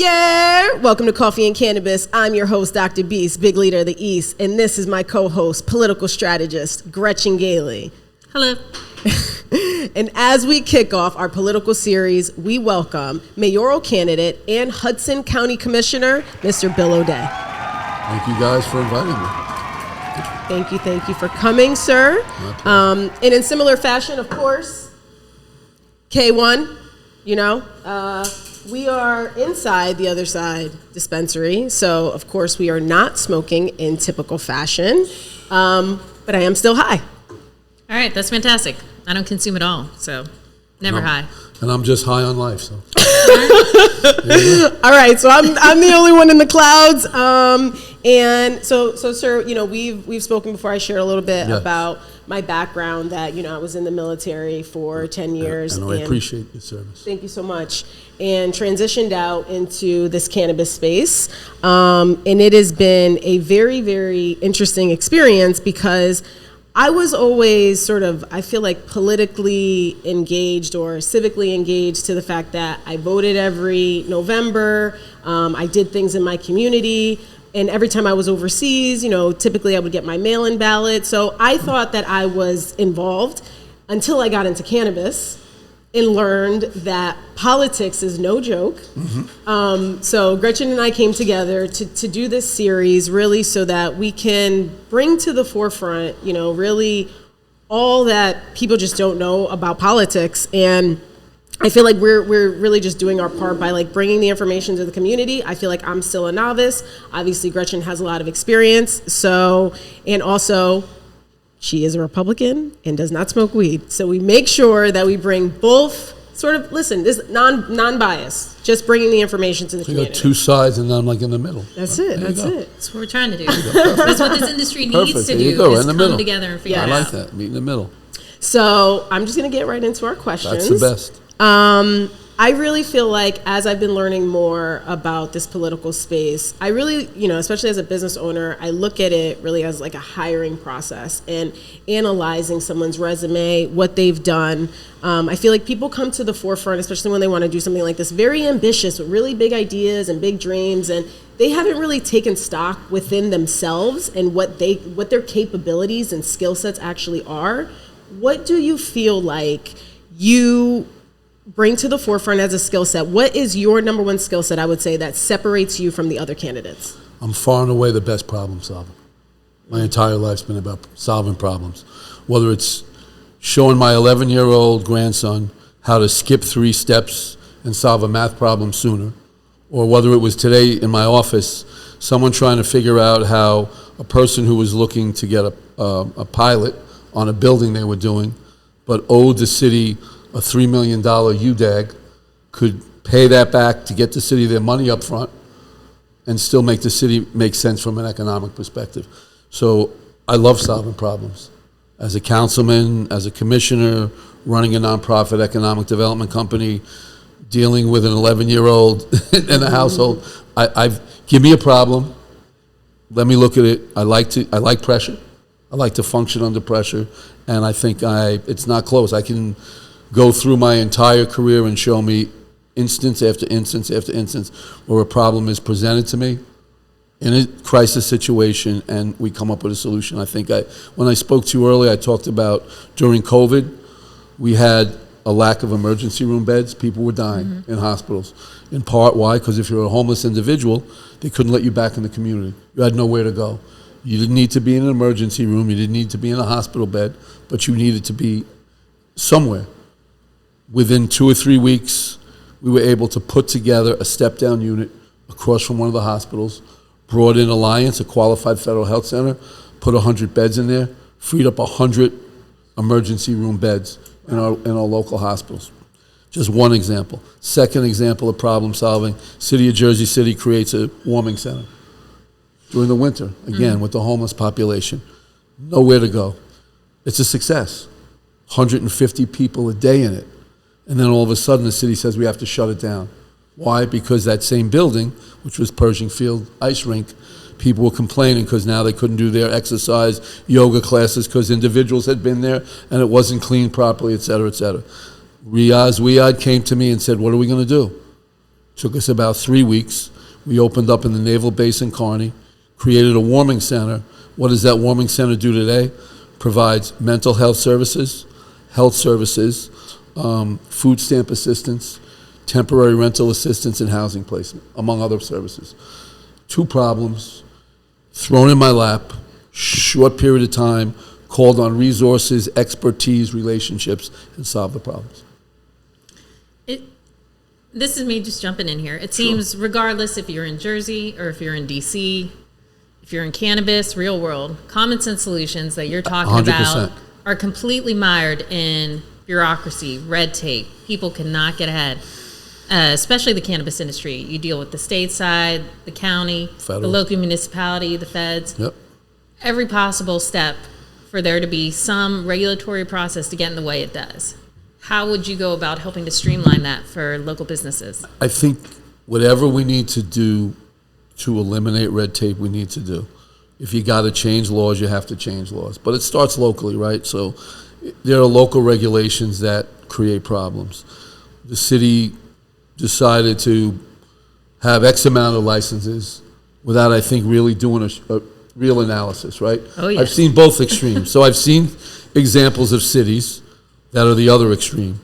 Yeah! Welcome to Coffee and Cannabis. I'm your host, Dr. Beast, big leader of the East, and this is my co-host, political strategist, Gretchen Gailey. Hello. And as we kick off our political series, we welcome mayoral candidate and Hudson County Commissioner, Mr. Bill O'Day. Thank you guys for inviting me. Thank you for coming, sir. And in similar fashion, of course, K1, we are inside the Other Side dispensary, so of course we are not smoking in typical fashion, but I am still high. All right, that's fantastic. I don't consume at all, so never high. And I'm just high on life, so. All right, so I'm the only one in the clouds, and so sir, we've spoken before. I shared a little bit about my background, that I was in the military for 10 years. And I appreciate your service. Thank you so much. And transitioned out into this cannabis space, and it has been a very, very interesting experience because I was always sort of, I feel like, politically engaged or civically engaged to the fact that I voted every November. I did things in my community. And every time I was overseas, typically I would get my mail-in ballot. So I thought that I was involved until I got into cannabis and learned that politics is no joke. Mm-hmm. So Gretchen and I came together to do this series really so that we can bring to the forefront, really all that people just don't know about politics. And I feel like we're really just doing our part by bringing the information to the community. I feel like I'm still a novice. Obviously, Gretchen has a lot of experience. And also, she is a Republican and does not smoke weed. So we make sure that we bring both this non-bias, just bringing the information to the community. You got two sides and I'm in the middle. That's it. That's what we're trying to do. That's what this industry needs to do, is come middle. Together and figure it out. I like that, meet in the middle. So I'm just going to get right into our questions. That's the best. I really feel like as I've been learning more about this political space, I really, especially as a business owner, I look at it really as a hiring process and analyzing someone's resume, what they've done. I feel like people come to the forefront, especially when they want to do something like this, very ambitious with really big ideas and big dreams, and they haven't really taken stock within themselves and what their capabilities and skill sets actually are. What do you feel like you bring to the forefront as a skill set? What is your number one skill set, I would say, that separates you from the other candidates? I'm far and away the best problem solver. My entire life's been about solving problems. Whether it's showing my 11-year-old grandson how to skip 3 steps and solve a math problem sooner, or whether it was today in my office, someone trying to figure out how a person who was looking to get a pilot on a building they were doing, but owed the city a $3 million UDAG, could pay that back to get the city their money up front and still make the city make sense from an economic perspective. So I love solving problems. As a councilman, as a commissioner, running a nonprofit economic development company, dealing with an 11-year-old in a household, give me a problem, let me look at it. I like pressure. I like to function under pressure, and I think it's not close. I can go through my entire career and show me instance after instance after instance where a problem is presented to me in a crisis situation and we come up with a solution. I think when I spoke to you earlier, I talked about during COVID, we had a lack of emergency room beds. People were dying in hospitals. In part, why? Because if you're a homeless individual, they couldn't let you back in the community. You had nowhere to go. You didn't need to be in an emergency room. You didn't need to be in a hospital bed, but you needed to be somewhere. Within 2 or 3 weeks, we were able to put together a step-down unit across from one of the hospitals, brought in Alliance, a qualified federal health center, put 100 beds in there, freed up 100 emergency room beds in our local hospitals. Just one example. Second example of problem solving, City of Jersey City creates a warming center during the winter, again, with the homeless population. Nowhere to go. It's a success. 150 people a day in it. And then all of a sudden the city says we have to shut it down. Why? Because that same building, which was Pershing Field Ice Rink, people were complaining because now they couldn't do their exercise, yoga classes because individuals had been there and it wasn't cleaned properly, et cetera, et cetera. Riyadh came to me and said, what are we going to do? Took us about 3 weeks. We opened up in the Naval Base in Kearney, created a warming center. What does that warming center do today? Provides mental health services, food stamp assistance, temporary rental assistance, and housing placement, among other services. 2 problems thrown in my lap, short period of time, called on resources, expertise, relationships, and solve the problems. This is me just jumping in here. It seems regardless if you're in Jersey or if you're in DC, if you're in cannabis, real world, common sense solutions that you're talking 100%. about are completely mired in bureaucracy, red tape. People cannot get ahead, especially the cannabis industry. You deal with the state side, the county, Federal. the local municipality, the feds. Yep. Every possible step for there to be some regulatory process to get in the way it does. How would you go about helping to streamline that for local businesses? I think whatever we need to do to eliminate red tape, we need to do. If you got to change laws, you have to change laws. But it starts locally, right? So there are local regulations that create problems. The city decided to have X amount of licenses without, I think, really doing a real analysis, right? Oh, yes. I've seen both extremes. So I've seen examples of cities that are the other extreme.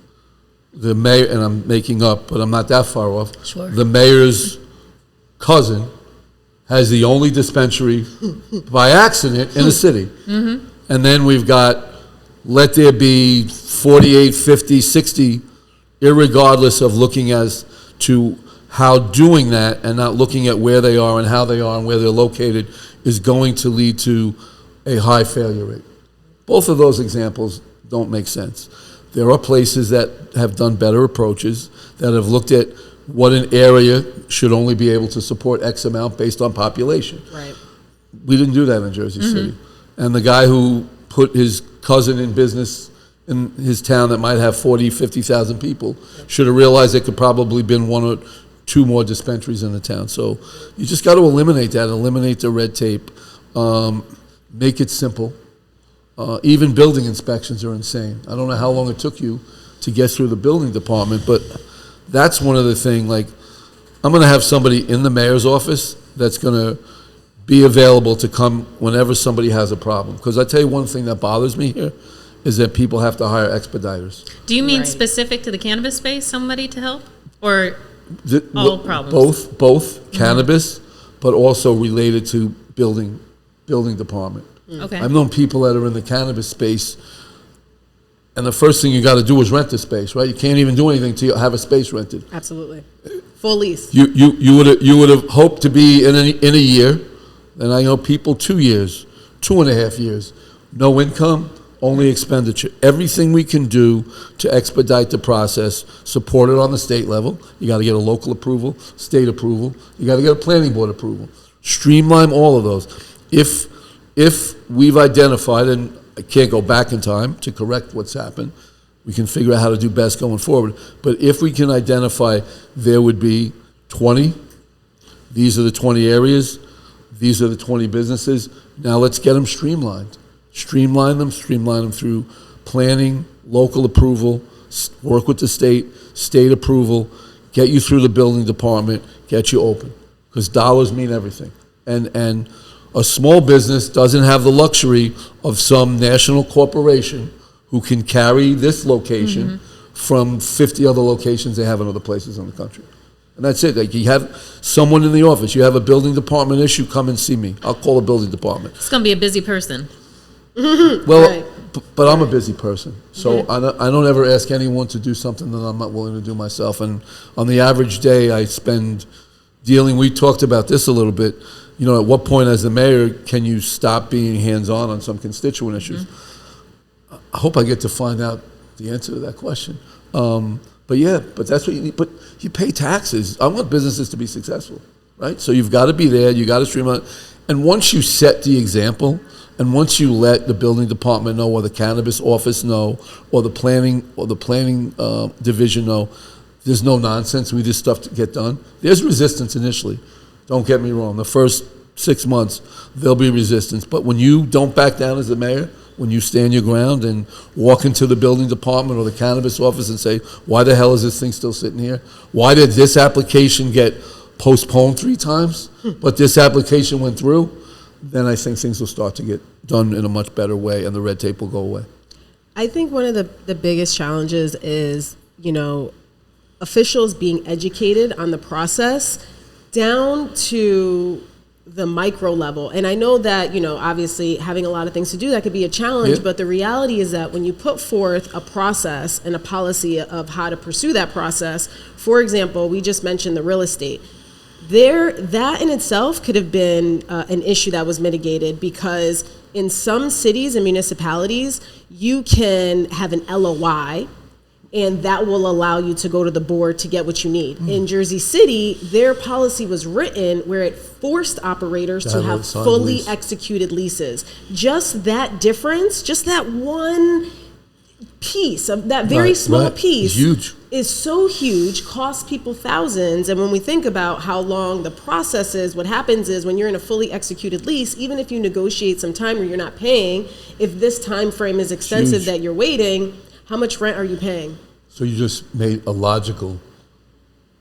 The mayor, and I'm making up, but I'm not that far off. Sure. The mayor's cousin has the only dispensary by accident in the city. Mm-hmm. And then we've got, let there be 48, 50, 60, irregardless of looking as to how doing that and not looking at where they are and how they are and where they're located is going to lead to a high failure rate. Both of those examples don't make sense. There are places that have done better approaches, that have looked at what an area should only be able to support X amount based on population. Right. We didn't do that in Jersey City. And the guy who put his cousin in business in his town that might have 40, 50,000 people should have realized there could probably been 1 or 2 more dispensaries in the town. So you just got to eliminate that, eliminate the red tape, make it simple. Even building inspections are insane. I don't know how long it took you to get through the building department, but that's one of the things, like, I'm going to have somebody in the mayor's office that's going to be available to come whenever somebody has a problem. Because I tell you one thing that bothers me here is that people have to hire expediters. Do you mean Right. specific to the cannabis space, somebody to help? Or all problems? Both cannabis, but also related to building department. Okay. I've known people that are in the cannabis space, and the first thing you got to do is rent the space, right? You can't even do anything till you have a space rented. Absolutely. Full lease. You would have hoped to be in a year, and I know people 2 years, 2.5 years, no income, only expenditure. Everything we can do to expedite the process, support it on the state level. You got to get a local approval, state approval. You got to get a planning board approval. Streamline all of those. If we've identified, and I can't go back in time to correct what's happened, we can figure out how to do best going forward. But if we can identify there would be 20, these are the 20 areas, these are the 20 businesses, now let's get them streamlined. Streamline them through planning, local approval, work with the state approval, get you through the building department, get you open. Because dollars mean everything. And a small business doesn't have the luxury of some national corporation who can carry this location from 50 other locations they have in other places in the country. And that's it. Like, you have someone in the office, you have a building department issue, come and see me. I'll call the building department. It's going to be a busy person. Well, Right. but I'm a busy person, so I don't ever ask anyone to do something that I'm not willing to do myself. And on the average day, I spend dealing. We talked about this a little bit. You know, at what point, as the mayor, can you stop being hands-on on some constituent issues? I hope I get to find out the answer to that question. But that's what you need. But you pay taxes. I want businesses to be successful, right? So you've got to be there. You got to streamline. And once you set the example, and once you let the building department know, or the cannabis office know, or the planning division know, there's no nonsense. We just stuff to get done. There's resistance initially. Don't get me wrong. The first 6 months, there'll be resistance. But when you don't back down as the mayor, when you stand your ground and walk into the building department or the cannabis office and say, why the hell is this thing still sitting here? Why did this application get postponed 3 times, but this application went through? Then I think things will start to get done in a much better way and the red tape will go away. I think one of the biggest challenges is, officials being educated on the process down to the micro level. And I know that, obviously having a lot of things to do, that could be a challenge, but the reality is that when you put forth a process and a policy of how to pursue that process, for example, we just mentioned the real estate. That in itself could have been an issue that was mitigated, because in some cities and municipalities, you can have an LOI, and that will allow you to go to the board to get what you need. In Jersey City, their policy was written where it forced operators to have fully executed leases. Just that difference, just that one piece of that very small piece is so huge, costs people thousands. And when we think about how long the process is, what happens is when you're in a fully executed lease, even if you negotiate some time where you're not paying, if this time frame is extensive that you're waiting, how much rent are you paying? So you just made a logical,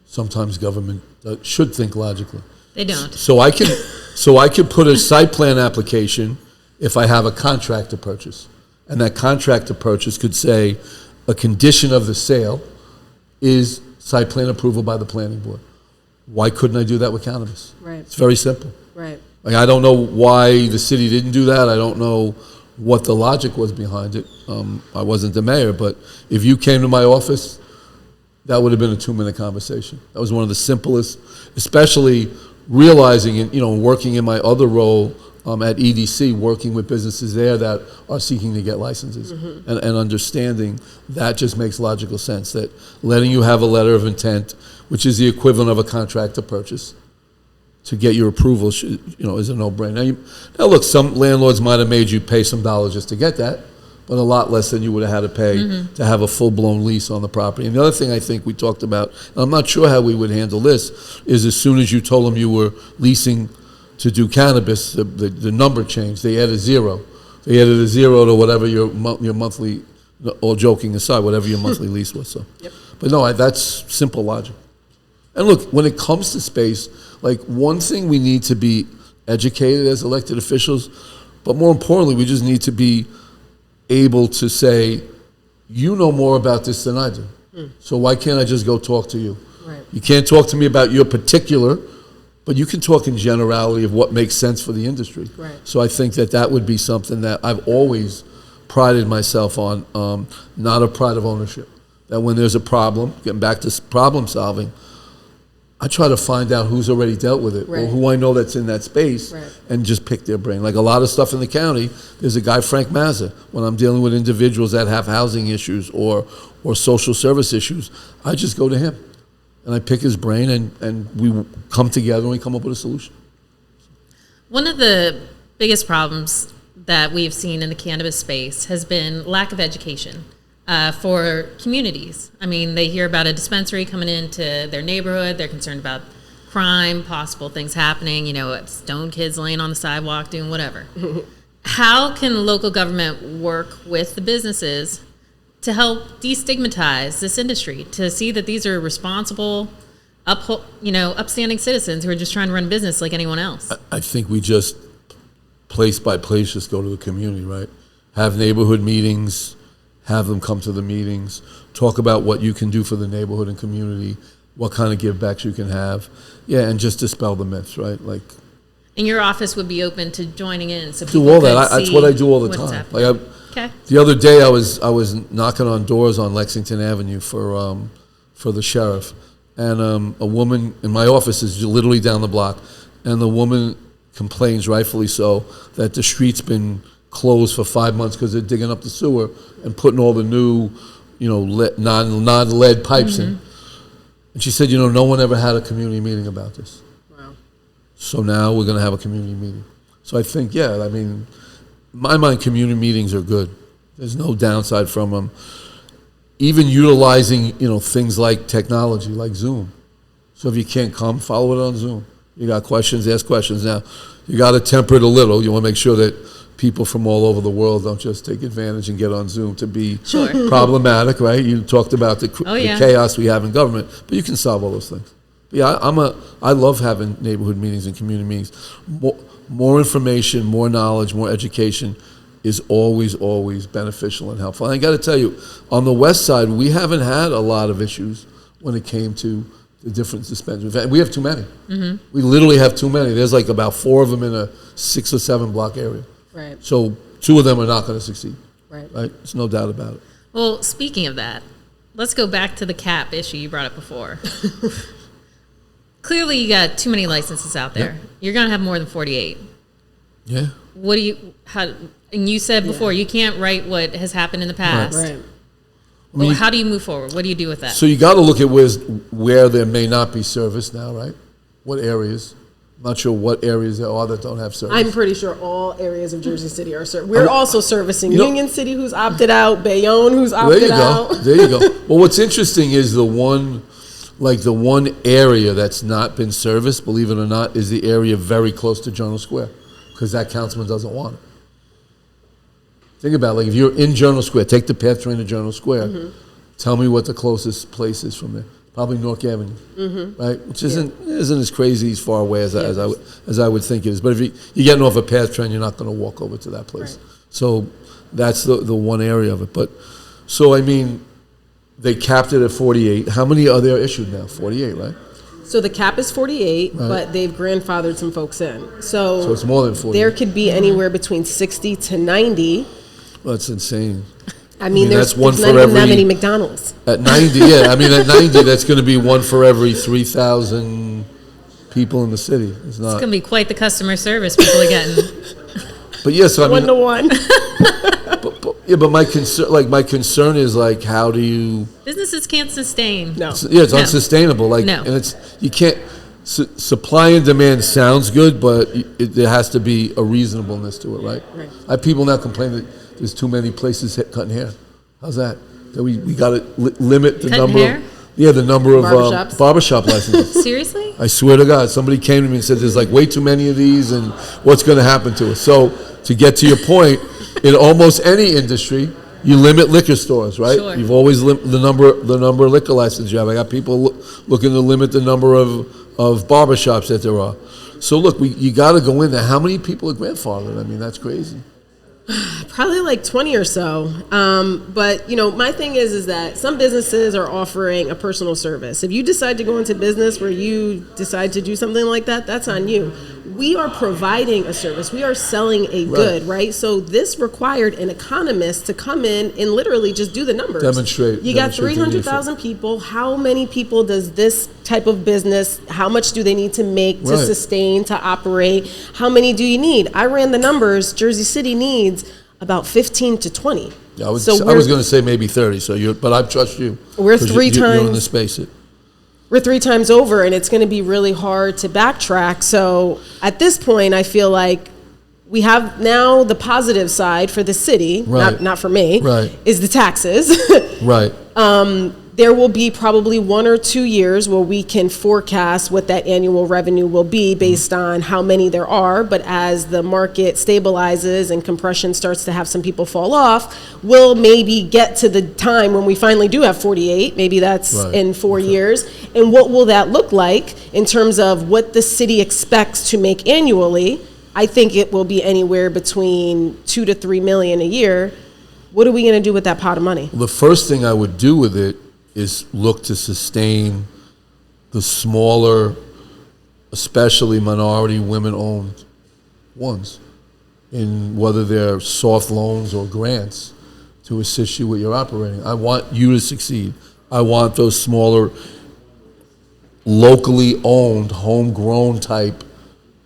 sometimes government should think logically. They don't. So I could put a site plan application if I have a contract to purchase. And that contract to purchase could say a condition of the sale is site plan approval by the planning board. Why couldn't I do that with cannabis? Right. It's very simple. Right. Like, I don't know why the city didn't do that. I don't know what the logic was behind it. I wasn't the mayor, but if you came to my office, that would have been a 2-minute conversation. That was one of the simplest, especially realizing, working in my other role at EDC, working with businesses there that are seeking to get licenses, and understanding that just makes logical sense, that letting you have a letter of intent, which is the equivalent of a contract to purchase, to get your approval, is a no-brainer. Now, look, some landlords might have made you pay some dollars just to get that, but a lot less than you would have had to pay to have a full-blown lease on the property. And the other thing I think we talked about, and I'm not sure how we would handle this, is as soon as you told them you were leasing to do cannabis, the number changed. They added 0. They added a 0 to whatever your monthly, all joking aside, whatever your monthly lease was. So, but no, that's simple logic. And look, when it comes to space, like, one thing we need to be educated as elected officials, but more importantly, we just need to be able to say, you know more about this than I do. So why can't I just go talk to you? Right. You can't talk to me about your particular, but you can talk in generality of what makes sense for the industry. Right. So I think that would be something that I've always prided myself on, not a pride of ownership. That when there's a problem, getting back to problem solving, I try to find out who's already dealt with it, or who I know that's in that space, and just pick their brain. Like a lot of stuff in the county, there's a guy, Frank Mazza. When I'm dealing with individuals that have housing issues or social service issues, I just go to him, and I pick his brain, and we come together and we come up with a solution. One of the biggest problems that we've seen in the cannabis space has been lack of education. For communities. I mean, they hear about a dispensary coming into their neighborhood. They're concerned about crime, possible things happening, stoned kids laying on the sidewalk, doing whatever. How can local government work with the businesses to help destigmatize this industry, to see that these are responsible, upstanding citizens who are just trying to run business like anyone else? I think we just, place by place, just go to the community, right? Have neighborhood meetings, have them come to the meetings, talk about what you can do for the neighborhood and community, what kind of give backs you can have. Yeah, and just dispel the myths, right? Like, and your office would be open to joining in, so do all that. That's what I do all the time. Like, the other day I was knocking on doors on Lexington Avenue for the sheriff, and a woman in my office is literally down the block, and the woman complains, rightfully so, that the street's been closed for 5 months because they're digging up the sewer and putting all the new, non-lead pipes in. And she said, no one ever had a community meeting about this. Wow. So now we're going to have a community meeting. So I think, in my mind, community meetings are good. There's no downside from them. Even utilizing, things like technology, like Zoom. So if you can't come, follow it on Zoom. You got questions, ask questions. Now, you got to temper it a little. You want to make sure that people from all over the world don't just take advantage and get on Zoom to be Sure. problematic, right? You talked about the yeah. chaos we have in government, but you can solve all those things. But yeah, I love having neighborhood meetings and community meetings. More information, more knowledge, more education is always beneficial and helpful. And I got to tell you, on the west side, we haven't had a lot of issues when it came to the different dispensaries. In fact, we have too many. Mm-hmm. We literally have too many. There's like about 4 of them in a 6 or 7 block area. Right. So 2 of them are not going to succeed. Right. There's no doubt about it. Well, speaking of that, let's go back to the cap issue you brought up before. Clearly, you got too many licenses out there. Yeah. You're going to have more than 48. Yeah. And you said before, you can't write what has happened in the past. Right. Well, how do you move forward? What do you do with that? So you got to look at where there may not be service now, right? What areas? I'm not sure what areas there are that don't have service. I'm pretty sure all areas of Jersey City are serviced. We're also servicing Union City, who's opted out, Bayonne, who's opted out. There you go. Well, what's interesting is the one area that's not been serviced, believe it or not, is the area very close to Journal Square, because that councilman doesn't want it. Think about it, like if you're in Journal Square, take the path train to Journal Square, tell me what the closest place is from there. Probably North Avenue, right? Which isn't as crazy as far away as I would think it is. But if you're getting off a path train, you're not going to walk over to that place. Right. So that's the one area of it. But so I mean, they capped it at 48. How many are there issued now? 48, right? So the cap is 48, but they've grandfathered some folks in. So it's more than 40. There could be anywhere between 60 to 90. Well, that's insane. I mean there's one not for even every, that many McDonald's. At 90, yeah. I mean, at 90, that's going to be one for every 3,000 people in the city. It's going to be quite the customer service people are getting. But yes, I mean, 1-to-1. but my concern is like, how do you? Businesses can't sustain. No. It's unsustainable. Like, no. And you can't. Supply and demand sounds good, but there has to be a reasonableness to it, right? Right. I have people now complain that there's too many places cutting hair. How's that? That we got to limit the number. Hair? The number of barbershop licenses. Seriously? I swear to God, somebody came to me and said there's like way too many of these, and what's going to happen to us? So to get to your point, in almost any industry, you limit liquor stores, right? Sure. You've always limited the number of liquor licenses you have. I got people looking to limit the number of barbershops that there are. So look, you got to go in there. How many people are grandfathered? I mean, that's crazy. Probably like 20 or so. But, my thing is that some businesses are offering a personal service. If you decide to go into business where you decide to do something like that, that's on you. We are providing a service. We are selling a good, right? So this required an economist to come in and literally just do the numbers. Demonstrate. You got 300,000 people. How many people does this type of business, how much do they need to make to sustain, to operate? How many do you need? I ran the numbers. Jersey City needs about 15 to 20. Yeah, I was going to say maybe 30. But I trust you. We're three times. You're in the space. We're 3 times over, and it's going to be really hard to backtrack. So at this point, I feel like we have now the positive side for the city, not for me, is the taxes. Right. There will be probably 1 or 2 years where we can forecast what that annual revenue will be based on how many there are. But as the market stabilizes and compression starts to have some people fall off, we'll maybe get to the time when we finally do have 48. Maybe that's in 4 years. And what will that look like in terms of what the city expects to make annually? I think it will be anywhere between $2 to $3 million a year. What are we going to do with that pot of money? The first thing I would do with it is look to sustain the smaller, especially minority women-owned ones, in whether they're soft loans or grants to assist you with your operating. I want you to succeed. I want those smaller, locally owned, homegrown type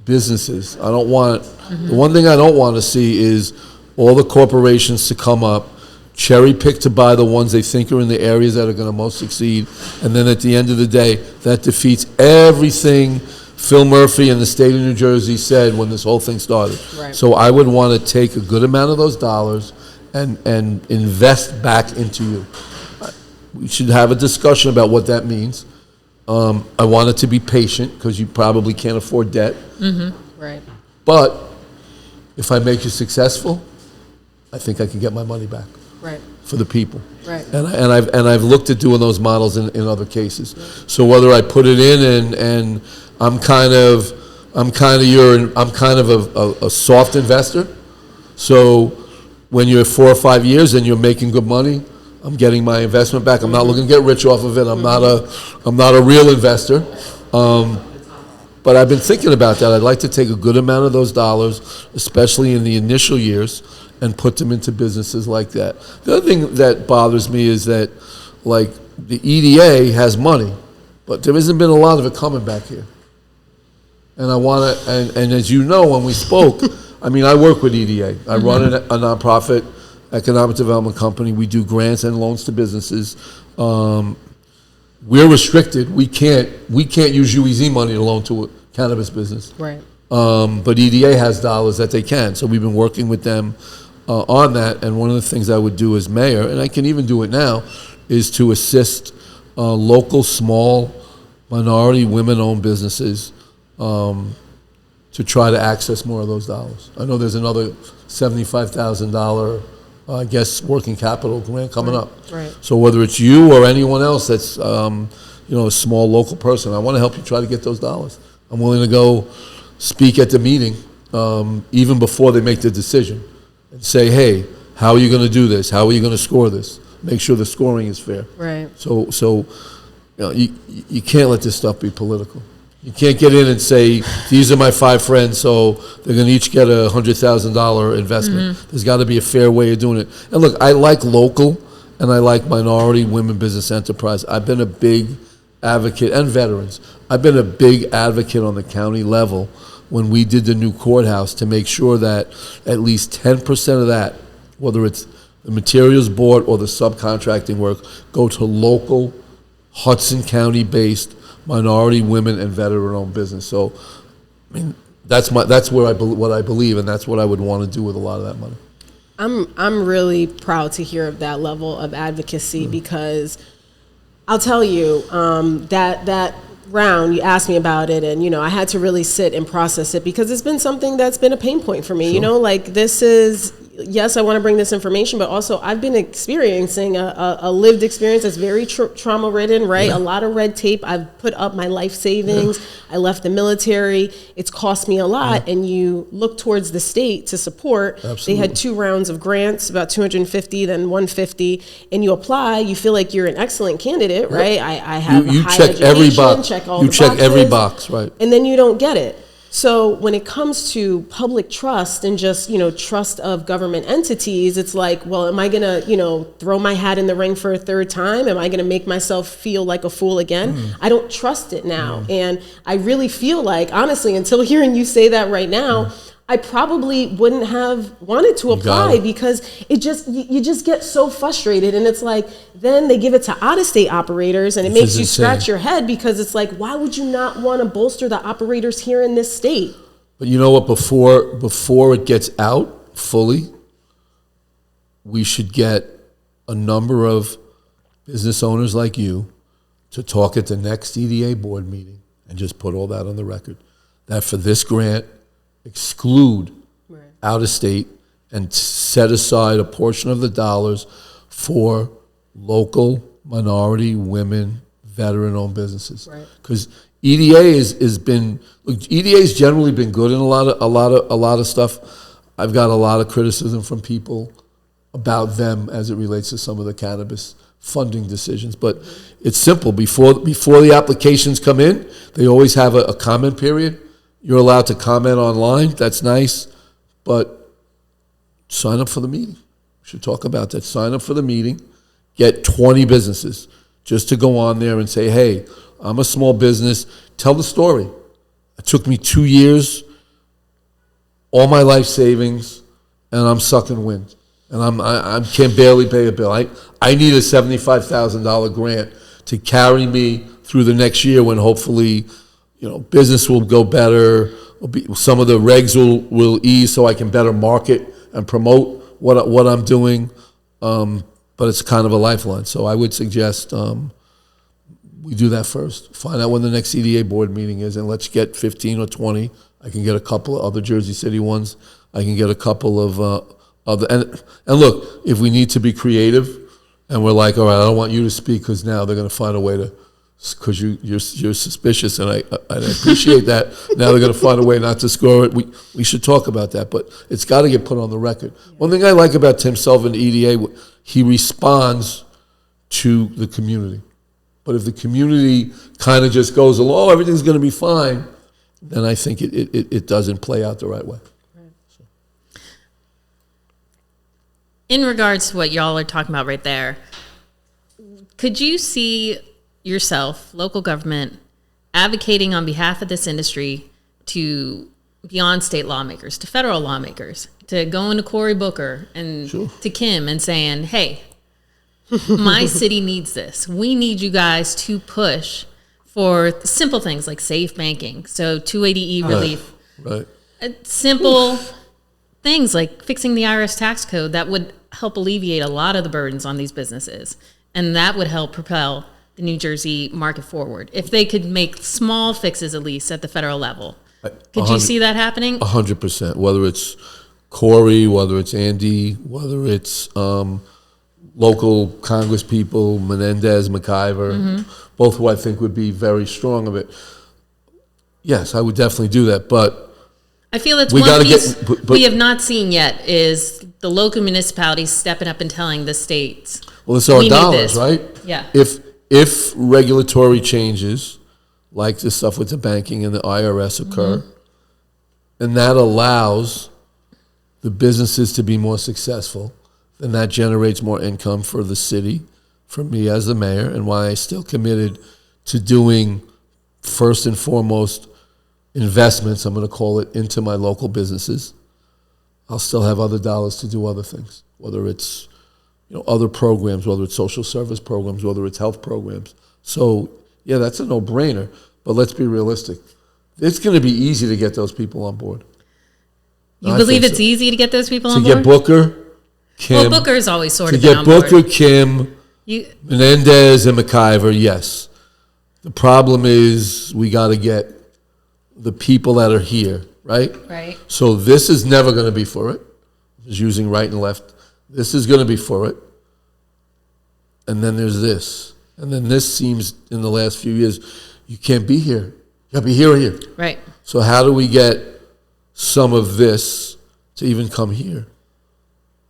businesses. I don't want, the one thing I don't want to see is all the corporations to come up, cherry pick to buy the ones they think are in the areas that are going to most succeed, and then at the end of the day, that defeats everything Phil Murphy and the state of New Jersey said when this whole thing started. Right. So I would want to take a good amount of those dollars and invest back into you. We should have a discussion about what that means. I want it to be patient because you probably can't afford debt. Right. But if I make you successful, I think I can get my money back. Right. For the people. Right. And I've looked at doing those models in other cases. So whether I put it in and I'm kind of a soft investor. So when you're 4 or 5 years and you're making good money, I'm getting my investment back. I'm not looking to get rich off of it. I'm not a real investor. But I've been thinking about that. I'd like to take a good amount of those dollars, especially in the initial years, and put them into businesses like that. The other thing that bothers me is that, like, the EDA has money, but there hasn't been a lot of it coming back here. And I want to, and as you know, when we spoke, I mean, I work with EDA. I run a nonprofit economic development company. We do grants and loans to businesses. We're restricted. We can't use UEZ money to loan to a cannabis business. Right. But EDA has dollars that they can. So we've been working with them on that. And one of the things I would do as mayor, and I can even do it now, is to assist local, small, minority, women-owned businesses to try to access more of those dollars. I know there's another $75,000, I guess, working capital grant coming up. Right. So whether it's you or anyone else that's a small local person, I want to help you try to get those dollars. I'm willing to go speak at the meeting even before they make the decision and say, hey, how are you going to do this? How are you going to score this? Make sure the scoring is fair. Right. So you can't let this stuff be political. You can't get in and say, these are my 5 friends, so they're going to each get a $100,000 investment. There's got to be a fair way of doing it. And look, I like local, and I like minority women business enterprise. I've been a big advocate, and veterans. I've been a big advocate on the county level when we did the new courthouse to make sure that at least 10% of that, whether it's the materials bought or the subcontracting work, go to local Hudson County-based minority women and veteran-owned business. So, I mean, that's what I believe, and that's what I would want to do with a lot of that money. I'm really proud to hear of that level of advocacy because I'll tell you that round you asked me about it, and I had to really sit and process it because it's been something that's been a pain point for me. Sure. Like, this is, yes, I want to bring this information, but also I've been experiencing a lived experience that's very trauma ridden, right? Yeah. A lot of red tape. I've put up my life savings. I left the military. It's cost me a lot. And you look towards the state to support. Absolutely. They had 2 rounds of grants, about 250, then 150, and you apply. You feel like you're an excellent candidate, right? I have you high check education, every box. check all You the check boxes, every box, right? And then you don't get it. So when it comes to public trust and just, trust of government entities, it's like, well, am I going to, throw my hat in the ring for a 3rd time? Am I going to make myself feel like a fool again? I don't trust it now. And I really feel like, honestly, until hearing you say that right now, I probably wouldn't have wanted to apply because you just get so frustrated. And it's like, then they give it to out-of-state operators and it makes you scratch your head because it's like, why would you not want to bolster the operators here in this state? But you know what, before it gets out fully, we should get a number of business owners like you to talk at the next EDA board meeting and just put all that on the record. That for this grant, exclude out of state and set aside a portion of the dollars for local minority women veteran-owned businesses. Because EDA EDA's generally been good in a lot of stuff. I've got a lot of criticism from people about them as it relates to some of the cannabis funding decisions. But it's simple. Before the applications come in, they always have a comment period. You're allowed to comment online. That's nice. But sign up for the meeting. We should talk about that. Sign up for the meeting. Get 20 businesses just to go on there and say, hey, I'm a small business. Tell the story. It took me 2 years, all my life savings, and I'm sucking wind. And I can barely pay a bill. I need a $75,000 grant to carry me through the next year when hopefully business will go better. Some of the regs will ease so I can better market and promote what I'm doing. But it's kind of a lifeline. So I would suggest we do that first. Find out when the next CDA board meeting is, and let's get 15 or 20. I can get a couple of other Jersey City ones. I can get a couple of other. And look, if we need to be creative, and we're like, all right, I don't want you to speak because now they're going to find a way to, because you're suspicious, and I appreciate that. Now they're going to find a way not to score it. We should talk about that, but it's got to get put on the record. Yeah. One thing I like about Tim Sullivan, EDA, he responds to the community. But if the community kind of just goes, oh, everything's going to be fine, then I think it doesn't play out the right way. Right. So. In regards to what y'all are talking about right there, could you see yourself, local government, advocating on behalf of this industry to beyond state lawmakers, to federal lawmakers, to going to Cory Booker and to Kim and saying, hey, my city needs this. We need you guys to push for simple things like safe banking, so 280E relief. Right. Simple things like fixing the IRS tax code that would help alleviate a lot of the burdens on these businesses. And that would help propel the New Jersey market forward. If they could make small fixes, at least at the federal level. Could you see that happening? 100%. Whether it's Cory, whether it's Andy, whether it's local Congress people, Menendez, McIver, both who I think would be very strong of it. Yes, I would definitely do that, but I feel that's one piece we have not seen yet is the local municipalities stepping up and telling the states. Well, it's our dollars, right? Yeah. If regulatory changes, like the stuff with the banking and the IRS occur, and that allows the businesses to be more successful, then that generates more income for the city, for me as the mayor, and why I still committed to doing first and foremost investments, I'm going to call it, into my local businesses. I'll still have other dollars to do other things, whether it's other programs, whether it's social service programs, whether it's health programs. So, yeah, that's a no-brainer, but let's be realistic. It's going to be easy to get those people on board. You believe it's easy to get those people on board? To get Booker, Kim. Well, Booker's always sort of been on board. board. To get Booker, Kim, Menendez, and McIver, yes. The problem is we got to get the people that are here, right? Right. So this is never going to be for it. Just using right and left. This is going to be for it. And then there's this. And then this seems, in the last few years, you can't be here. You got to be here or here. Right. So how do we get some of this to even come here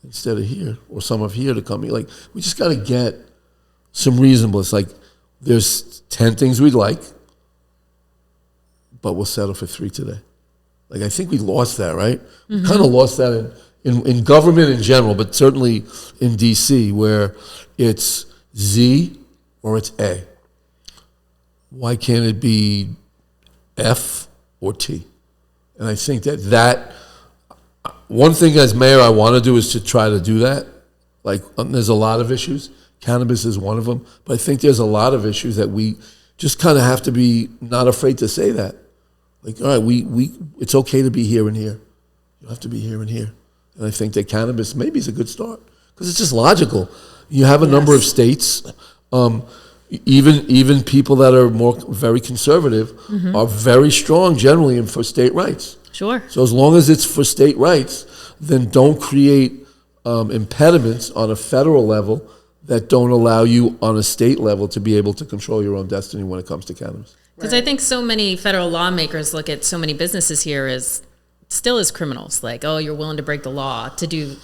instead of here, or some of here to come here? Like, we just got to get some reasonableness. Like, there's 10 things we'd like, but we'll settle for 3 today. Like, I think we lost that, right? We kind of lost that in government in general, but certainly in D.C., where it's Z or it's A. Why can't it be F or T? And I think that one thing as mayor I want to do is to try to do that. Like, there's a lot of issues. Cannabis is one of them. But I think there's a lot of issues that we just kind of have to be not afraid to say that. Like, all right, it's okay to be here and here. You have to be here and here. And I think that cannabis maybe is a good start because it's just logical. You have a number of states, even people that are very conservative are very strong generally for state rights. Sure. So as long as it's for state rights, then don't create impediments on a federal level that don't allow you on a state level to be able to control your own destiny when it comes to cannabis. Because I think so many federal lawmakers look at so many businesses here as still as criminals. Like, oh, you're willing to break the law to do,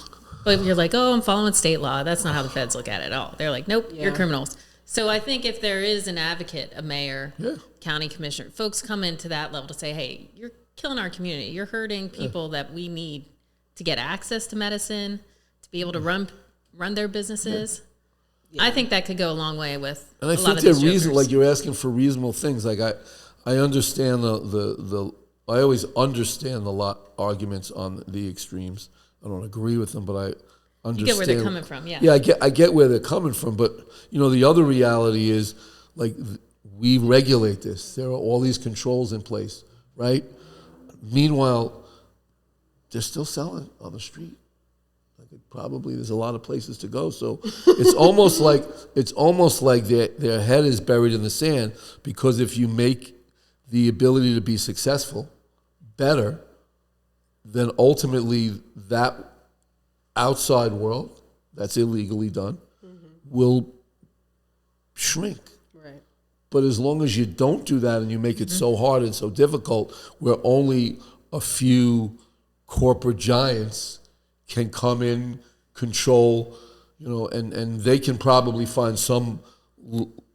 but you're like, oh, I'm following state law. That's not how the feds look at it at all. They're like, nope, you're criminals. So I think if there is an advocate, a mayor, county commissioner, folks come into that level to say, hey, you're killing our community. You're hurting people that we need to get access to medicine, to be able to run their businesses. I think that could go a long way with a lot of these jokers. And I think they're reasonable, like you're asking for reasonable things. Like I understand I always understand the arguments on the extremes. I don't agree with them, but I understand. You get where they're coming from, yeah. Yeah, I get where they're coming from, but the other reality is, like, we regulate this. There are all these controls in place, right? Meanwhile, they're still selling on the street. there's a lot of places to go. So it's almost like their head is buried in the sand, because if you make the ability to be successful better, then ultimately that outside world that's illegally done will shrink. Right. But as long as you don't do that and you make it so hard and so difficult, where only a few corporate giants can come in, control, and they can probably find some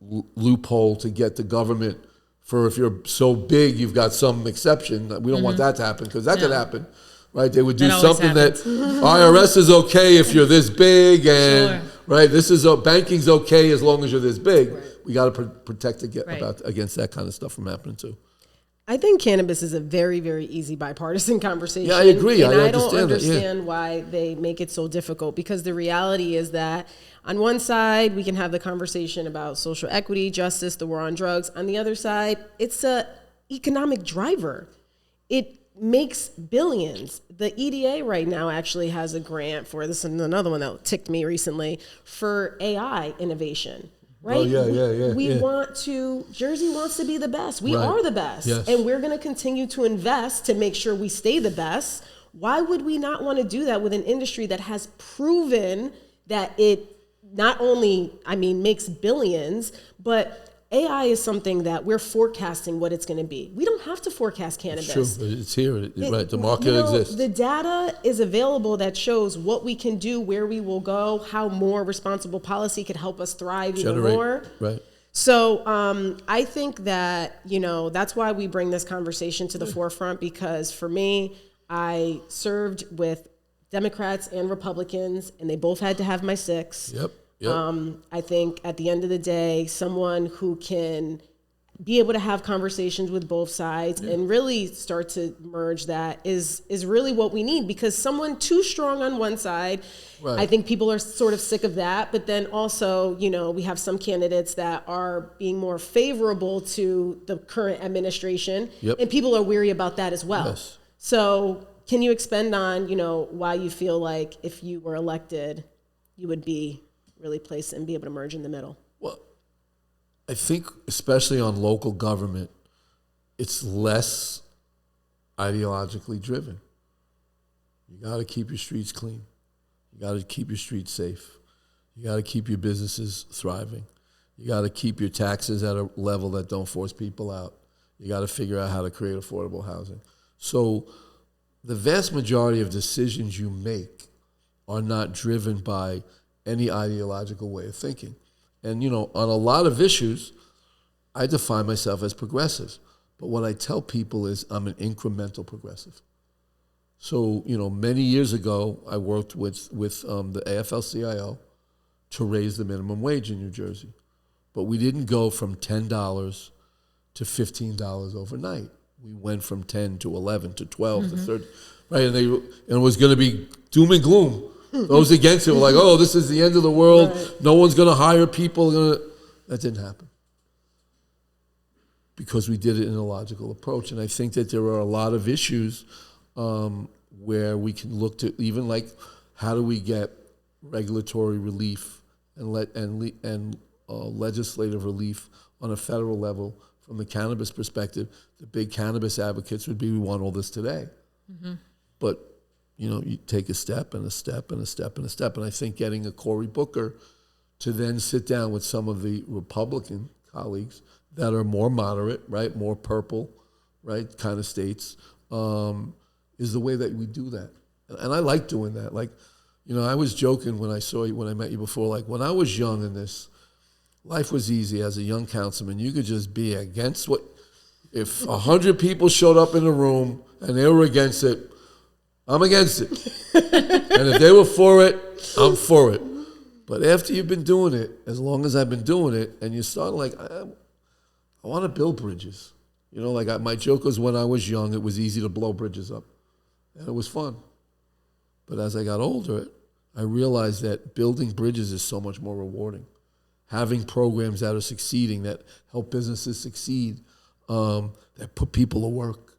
loophole to get the government, for if you're so big, you've got some exception. We don't want that to happen, because that could happen, right? They would do something that IRS is okay if you're this big, and right, banking's okay as long as you're this big. Right. We got to protect against that kind of stuff from happening too. I think cannabis is a very, very easy bipartisan conversation. Yeah, I agree. And I don't understand why they make it so difficult, because the reality is that on one side, we can have the conversation about social equity, justice, the war on drugs. On the other side, it's an economic driver. It makes billions. The EDA right now actually has a grant for this, and another one that ticked me recently, for AI innovation. Right? Oh, yeah. Jersey wants to be the best. We are the best. Yes. And we're going to continue to invest to make sure we stay the best. Why would we not want to do that with an industry that has proven that it not only, makes billions, but AI is something that we're forecasting what it's going to be. We don't have to forecast cannabis. It's true. It's here. Right. The market exists. The data is available that shows what we can do, where we will go, how more responsible policy could help us thrive even more. Right. So I think that, that's why we bring this conversation to the forefront, because for me, I served with Democrats and Republicans, and they both had to have my 6. Yep. I think at the end of the day, someone who can be able to have conversations with both sides and really start to merge that is really what we need, because someone too strong on one side, I think people are sort of sick of that. But then also, we have some candidates that are being more favorable to the current administration, and people are weary about that as well. Yes. So can you expand on, why you feel like if you were elected, you would be really place and be able to merge in the middle? Well, I think especially on local government, it's less ideologically driven. You got to keep your streets clean. You got to keep your streets safe. You got to keep your businesses thriving. You got to keep your taxes at a level that don't force people out. You got to figure out how to create affordable housing. So the vast majority of decisions you make are not driven by any ideological way of thinking. And, on a lot of issues, I define myself as progressive. But what I tell people is I'm an incremental progressive. So, many years ago, I worked with the AFL-CIO to raise the minimum wage in New Jersey. But we didn't go from $10 to $15 overnight. We went from 10 to 11 to 12 to 30, right? And it was going to be doom and gloom. Those against it were like, oh, this is the end of the world. Right. No one's going to hire people. That didn't happen, because we did it in a logical approach. And I think that there are a lot of issues where we can look to, even like, how do we get regulatory relief and legislative relief on a federal level from the cannabis perspective. The big cannabis advocates would be, we want all this today. But you take a step and a step and a step and a step. And I think getting a Cory Booker to then sit down with some of the Republican colleagues that are more moderate, right, more purple, right, kind of states, is the way that we do that. And I like doing that. Like, I was joking when I met you before, like, when I was young in this, life was easy as a young councilman. You could just be against if 100 people showed up in the room and they were against it, I'm against it. And if they were for it, I'm for it. But after you've been doing it, as long as I've been doing it, and you start like, I want to build bridges. My joke was, when I was young, it was easy to blow bridges up. And it was fun. But as I got older, I realized that building bridges is so much more rewarding. Having programs that are succeeding, that help businesses succeed, that put people to work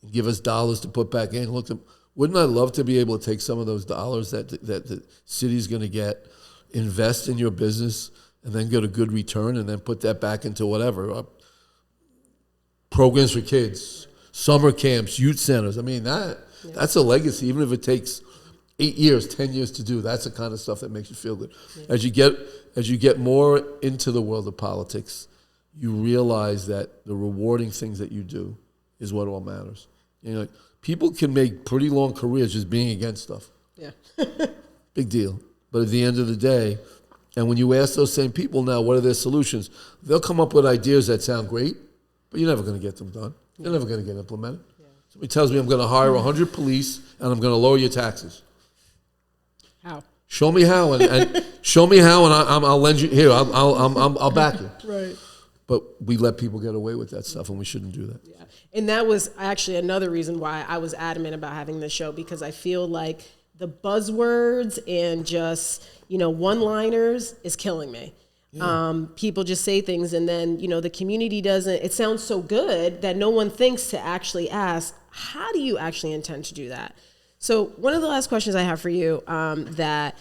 and give us dollars to put back in. Look, Wouldn't I love to be able to take some of those dollars that the city's going to get, invest in your business, and then get a good return, and then put that back into whatever, programs for kids, summer camps, youth centers. I mean, that's a legacy, even if it takes 8 years, 10 years to do. That's the kind of stuff that makes you feel good. Yeah. As you get more into the world of politics, you realize that the rewarding things that you do is what all matters. You know, people can make pretty long careers just being against stuff. Yeah. Big deal. But at the end of the day, and when you ask those same people now, what are their solutions? They'll come up with ideas that sound great, but you're never going to get them done. They're never going to get implemented. Yeah. Somebody tells me I'm going to hire 100 police and I'm going to lower your taxes. How? Show me how, and show me how, and I'll lend you here. I'll back you. Right. But we let people get away with that stuff, and we shouldn't do that. Yeah. And that was actually another reason why I was adamant about having this show, because I feel like the buzzwords and just, one-liners is killing me. Yeah. People just say things, and then, the community doesn't, it sounds so good that no one thinks to actually ask, how do you actually intend to do that? So one of the last questions I have for you, that,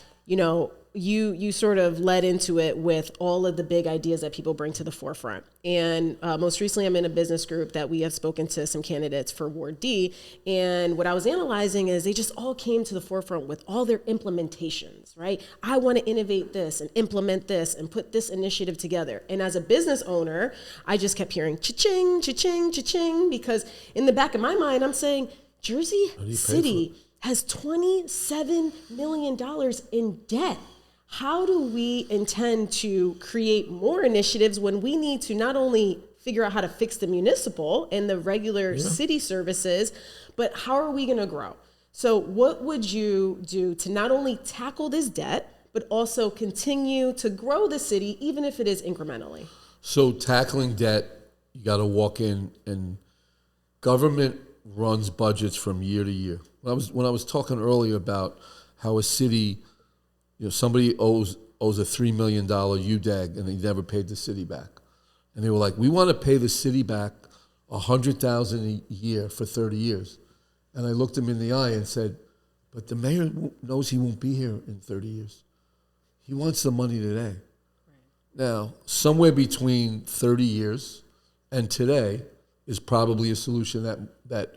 you sort of led into it with all of the big ideas that people bring to the forefront. And most recently, I'm in a business group that we have spoken to some candidates for Ward D. And what I was analyzing is they just all came to the forefront with all their implementations, right? I want to innovate this and implement this and put this initiative together. And as a business owner, I just kept hearing cha-ching, cha-ching, cha-ching, because in the back of my mind, I'm saying, Jersey City has $27 million in debt. How do we intend to create more initiatives when we need to not only figure out how to fix the municipal and the regular city services, but how are we going to grow? So what would you do to not only tackle this debt, but also continue to grow the city, even if it is incrementally? So tackling debt, you got to walk in, and government runs budgets from year to year. When I was talking earlier about how a city, somebody owes a $3 million UDAG and they never paid the city back. And they were like, we want to pay the city back $100,000 a year for 30 years. And I looked him in the eye and said, but the mayor knows he won't be here in 30 years. He wants the money today. Right. Now, somewhere between 30 years and today is probably a solution that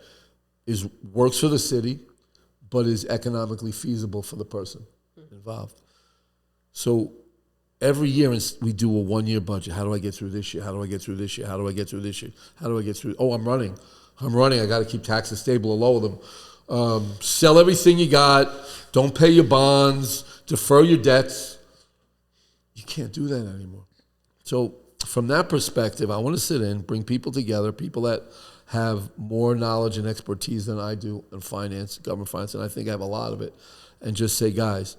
works for the city, but is economically feasible for the person involved. So every year we do a 1-year budget. How do I get through this year? How do I get through this year? How do I get through this year? How do I get through? Oh, I'm running. I got to keep taxes stable or lower them. Sell everything you got. Don't pay your bonds. Defer your debts. You can't do that anymore. So from that perspective, I want to sit in, bring people together, people that have more knowledge and expertise than I do in finance, government finance, and I think I have a lot of it, and just say, guys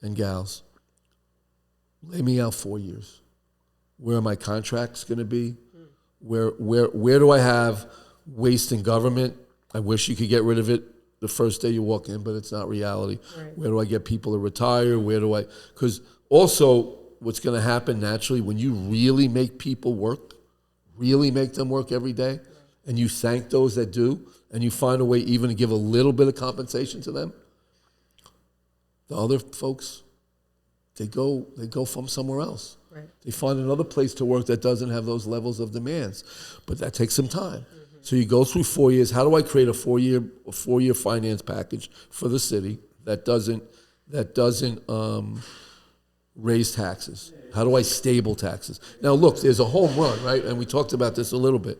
and gals, lay me out 4 years. Where are my contracts going to be? Where do I have waste in government? I wish you could get rid of it the first day you walk in, but it's not reality. Right. Where do I get people to retire? Because also what's going to happen naturally when you really make people work, really make them work every day, and you thank those that do, and you find a way even to give a little bit of compensation to them, the other folks, they go from somewhere else. Right. They find another place to work that doesn't have those levels of demands, but that takes some time. Mm-hmm. So you go through 4 years. How do I create a four-year finance package for the city that doesn't raise taxes? How do I stable taxes? Now look, there's a home run, right? And we talked about this a little bit.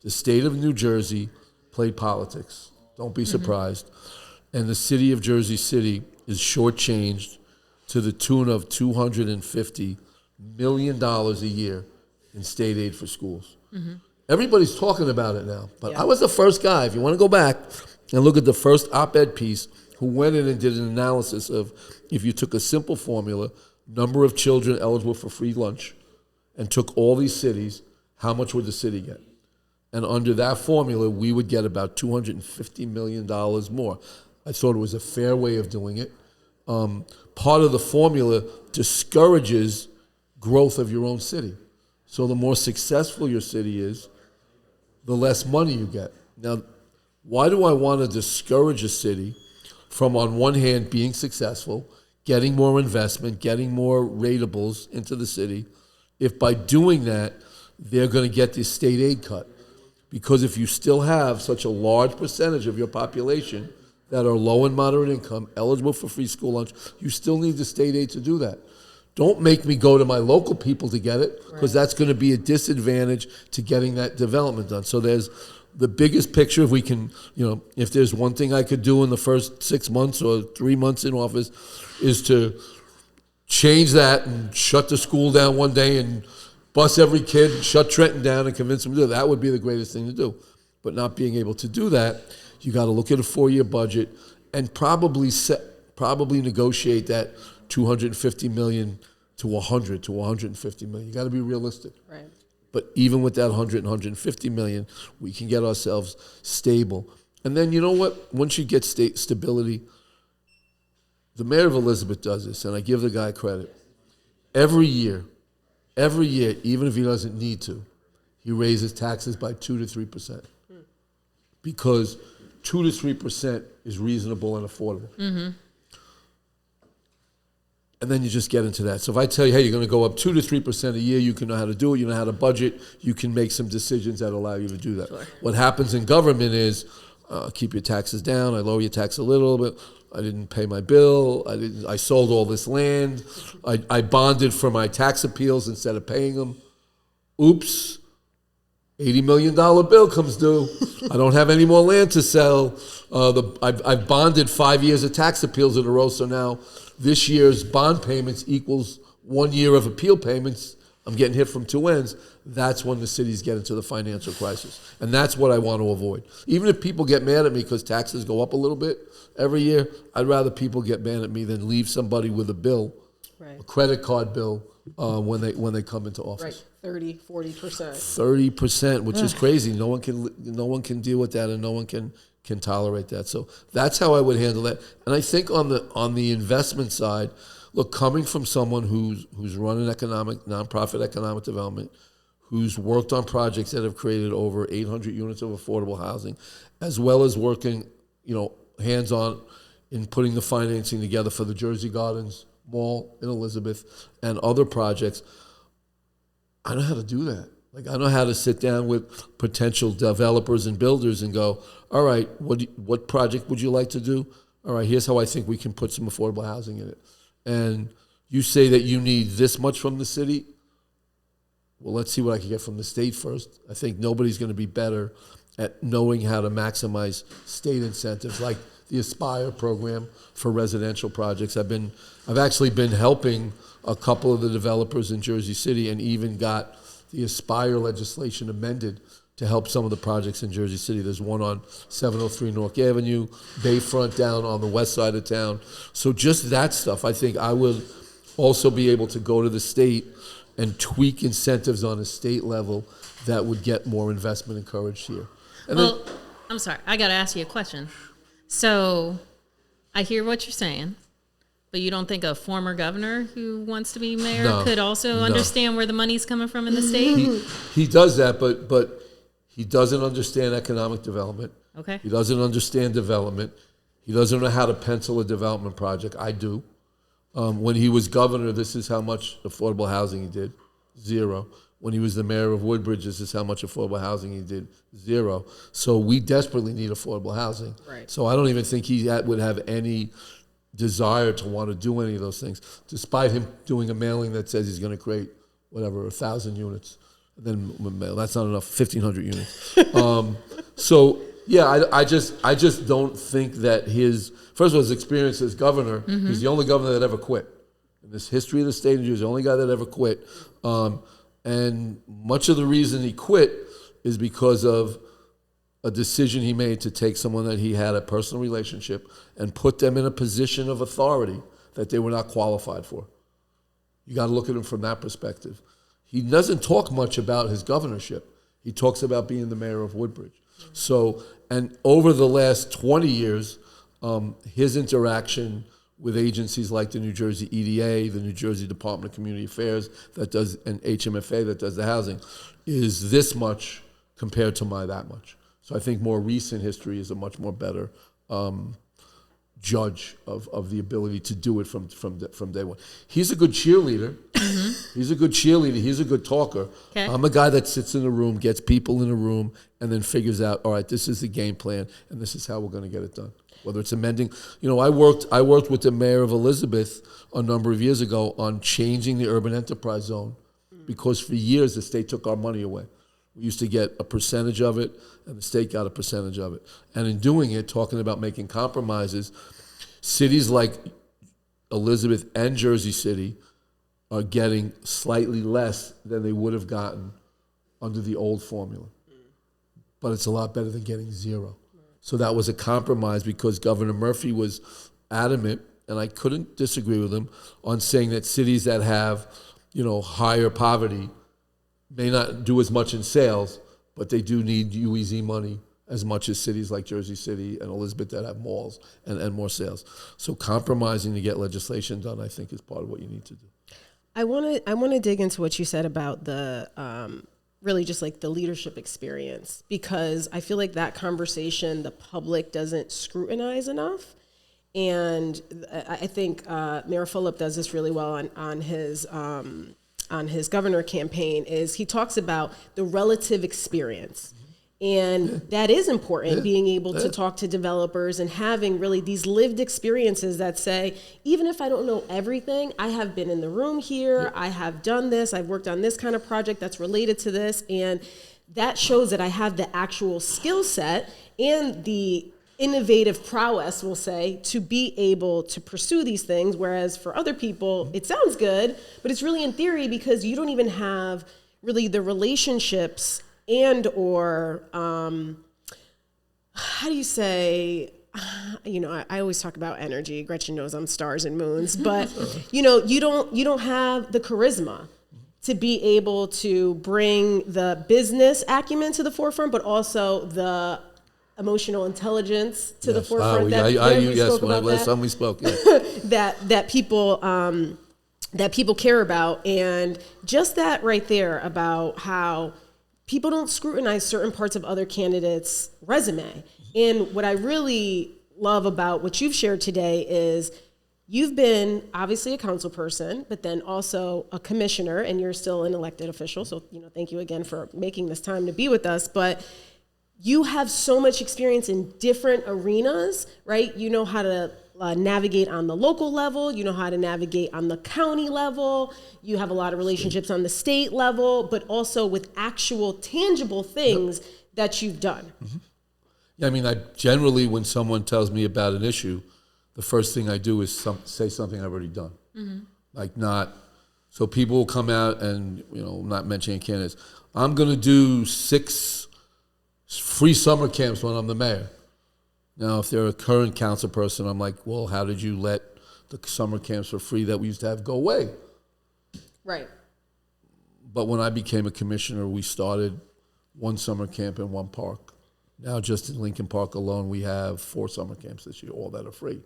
The state of New Jersey played politics. Don't be surprised. And the city of Jersey City is shortchanged to the tune of $250 million a year in state aid for schools. Mm-hmm. Everybody's talking about it now. But I was the first guy, if you want to go back and look at the first op-ed piece, who went in and did an analysis of if you took a simple formula, number of children eligible for free lunch, and took all these cities, how much would the city get? And under that formula, we would get about $250 million more. I thought it was a fair way of doing it. Part of the formula discourages growth of your own city. So the more successful your city is, the less money you get. Now, Why do I want to discourage a city from, on one hand, being successful, getting more investment, getting more ratables into the city, if by doing that, they're going to get the state aid cut? Because if you still have such a large percentage of your population that are low and moderate income, eligible for free school lunch, you still need the state aid to do that. Don't make me go to my local people to get it, because that's going to be a disadvantage to getting that development done. So there's the biggest picture. If we can, if there's one thing I could do in the first 6 months or 3 months in office, is to change that and shut the school down one day and bus every kid, shut Trenton down and convince them to do it. That would be the greatest thing to do. But not being able to do that, you got to look at a 4-year budget and probably negotiate that $250 million to $100 to $150 million. You got to be realistic. Right. But even with that $100 and $150 million, we can get ourselves stable. And then you know what? Once you get stability, the mayor of Elizabeth does this, and I give the guy credit. Every year, even if he doesn't need to, he raises taxes by 2 to 3%. Because 2 to 3% is reasonable and affordable. Mm-hmm. And then you just get into that. So if I tell you, hey, you're going to go up 2 to 3% a year, you can know how to do it, you know how to budget, you can make some decisions that allow you to do that. Sure. What happens in government is keep your taxes down, I lower your tax a little bit, I didn't pay my bill, I sold all this land, I bonded for my tax appeals instead of paying them. Oops. $80 million bill comes due. I don't have any more land to sell. I've bonded 5 years of tax appeals in a row, so now this year's bond payments equals 1 year of appeal payments. I'm getting hit from two ends. That's when the cities get into the financial crisis. And that's what I want to avoid. Even if people get mad at me because taxes go up a little bit every year, I'd rather people get mad at me than leave somebody with a bill, a credit card bill, when they come into office. Right. 30, 40%. 30%, which is crazy. No one can deal with that, and no one can tolerate that. So that's how I would handle that. And I think on the investment side, look, coming from someone who's run an nonprofit economic development, who's worked on projects that have created over 800 units of affordable housing, as well as working, hands-on in putting the financing together for the Jersey Gardens Mall in Elizabeth and other projects, I know how to do that. I know how to sit down with potential developers and builders and go, all right, what project would you like to do? All right, here's how I think we can put some affordable housing in it. And you say that you need this much from the city. Well, let's see what I can get from the state first. I think nobody's going to be better at knowing how to maximize state incentives, like the Aspire program for residential projects. I've actually been helping a couple of the developers in Jersey City, and even got the Aspire legislation amended to help some of the projects in Jersey City. There's one on 703 North Avenue, Bayfront down on the west side of town. So just that stuff, I think I would also be able to go to the state and tweak incentives on a state level that would get more investment encouraged here. And I'm sorry, I got to ask you a question. So I hear what you're saying, but you don't think a former governor who wants to be mayor could also understand where the money's coming from in the state? He does that, but he doesn't understand economic development. Okay. He doesn't understand development. He doesn't know how to pencil a development project. I do. When he was governor, this is how much affordable housing he did. 0. When he was the mayor of Woodbridge, this is how much affordable housing he did. 0. So we desperately need affordable housing. Right. So I don't even think he would have any desire to want to do any of those things, despite him doing a mailing that says he's going to create, 1,000 units. And then that's not enough, 1,500 units. So, yeah, I just don't think that first of all, his experience as governor, he's the only governor that ever quit. In this history of the state of New Jersey, the only guy that ever quit. And much of the reason he quit is because of a decision he made to take someone that he had a personal relationship and put them in a position of authority that they were not qualified for. You got to look at him from that perspective. He doesn't talk much about his governorship. He talks about being the mayor of Woodbridge. So, and over the last 20 years, his interaction with agencies like the New Jersey EDA, the New Jersey Department of Community Affairs, and HMFA that does the housing, is this much compared to my that much. So I think more recent history is a much more better judge of the ability to do it from day one. He's a good cheerleader. He's a good cheerleader. He's a good talker. Okay. I'm a guy that sits in a room, gets people in a room, and then figures out, all right, this is the game plan, and this is how we're going to get it done. Whether it's amending, I worked with the mayor of Elizabeth a number of years ago on changing the urban enterprise zone, because for years the state took our money away. We used to get a percentage of it, and the state got a percentage of it. And in doing it, talking about making compromises, cities like Elizabeth and Jersey City are getting slightly less than they would have gotten under the old formula. But it's a lot better than getting zero. So that was a compromise, because Governor Murphy was adamant, and I couldn't disagree with him, on saying that cities that have, higher poverty may not do as much in sales, but they do need UEZ money as much as cities like Jersey City and Elizabeth that have malls and more sales. So compromising to get legislation done, I think, is part of what you need to do. I want to dig into what you said about the really just like the leadership experience, because I feel like that conversation the public doesn't scrutinize enough. And I think Mayor Fulop does this really well on his governor campaign, is he talks about the relative experience. And that is important, being able to talk to developers and having really these lived experiences that say, even if I don't know everything, I have been in the room here, I have done this, I've worked on this kind of project that's related to this, and that shows that I have the actual skill set and the innovative prowess, we'll say, to be able to pursue these things. Whereas for other people, it sounds good, but it's really in theory, because you don't even have really the relationships and or how do you say, I always talk about energy. Gretchen knows I'm stars and moons, but you don't have the charisma to be able to bring the business acumen to the forefront, but also the emotional intelligence to the forefront. Last time we spoke, that people care about, and just that right there about how people don't scrutinize certain parts of other candidates' resume. And what I really love about what you've shared today is you've been obviously a council person, but then also a commissioner, and you're still an elected official. So, thank you again for making this time to be with us. But you have so much experience in different arenas, right? You know how to navigate on the local level. You know how to navigate on the county level. You have a lot of relationships on the state level, but also with actual tangible things that you've done. Yeah, I generally, when someone tells me about an issue, the first thing I do is say something I've already done. So people will come out and, not mentioning candidates, I'm going to do 6 free summer camps when I'm the mayor. Now, if they're a current council person, I'm like, well, how did you let the summer camps for free that we used to have go away? Right. But when I became a commissioner, we started 1 summer camp in 1 park. Now, just in Lincoln Park alone, we have 4 summer camps this year, all that are free.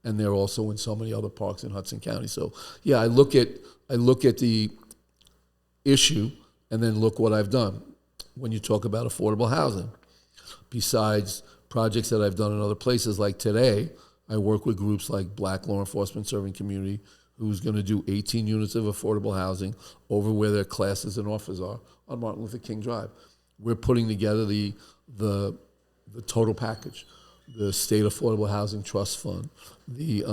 And they're also in so many other parks in Hudson County. So, yeah, I look at the issue and then look what I've done. When you talk about affordable housing, besides projects that I've done in other places, like today, I work with groups like Black Law Enforcement Serving Community, who's going to do 18 units of affordable housing over where their classes and offers are on Martin Luther King Drive. We're putting together the total package, the State Affordable Housing Trust Fund, the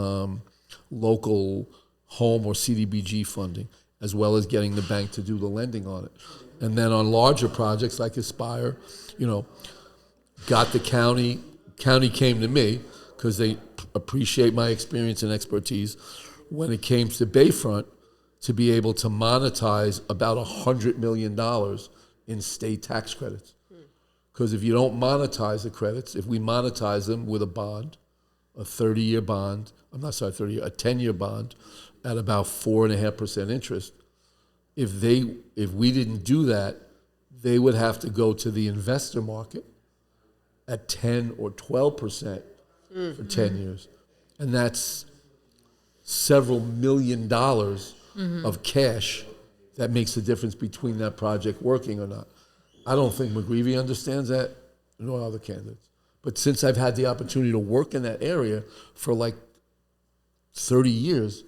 local home or CDBG funding, as well as getting the bank to do the lending on it. And then on larger projects like Aspire, got the county came to me because they appreciate my experience and expertise when it came to Bayfront to be able to monetize about $100 million in state tax credits. Because if you don't monetize the credits, if we monetize them with a bond, a 30-year bond, a 10-year bond at about 4.5% interest, if we didn't do that, they would have to go to the investor market at 10 or 12% for 10 years. And that's several $1 million of cash that makes the difference between that project working or not. I don't think McGreevy understands that. no other candidates. But since I've had the opportunity to work in that area for like 30 years,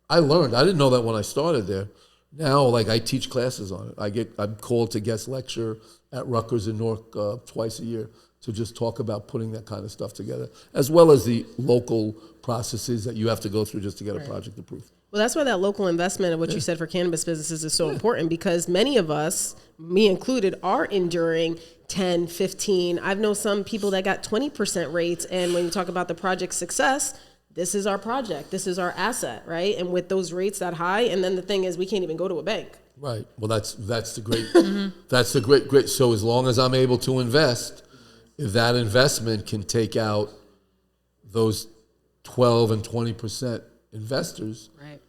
I learned. I didn't know that when I started there. Now, like, I teach classes on it. I'm called to guest lecture at Rutgers in Newark twice a year to just talk about putting that kind of stuff together, as well as the local processes that you have to go through just to get a project approved. Well, that's why that local investment of what you said for cannabis businesses is so important, because many of us, me included, are enduring 10, 15. I've known some people that got 20% rates, and when you talk about the project success, this is our project, this is our asset, right? And with those rates that high, and then the thing is, we can't even go to a bank. Right. Well, that's the great, that's the great. So as long as I'm able to invest, if that investment can take out those 12 and 20% investors, right,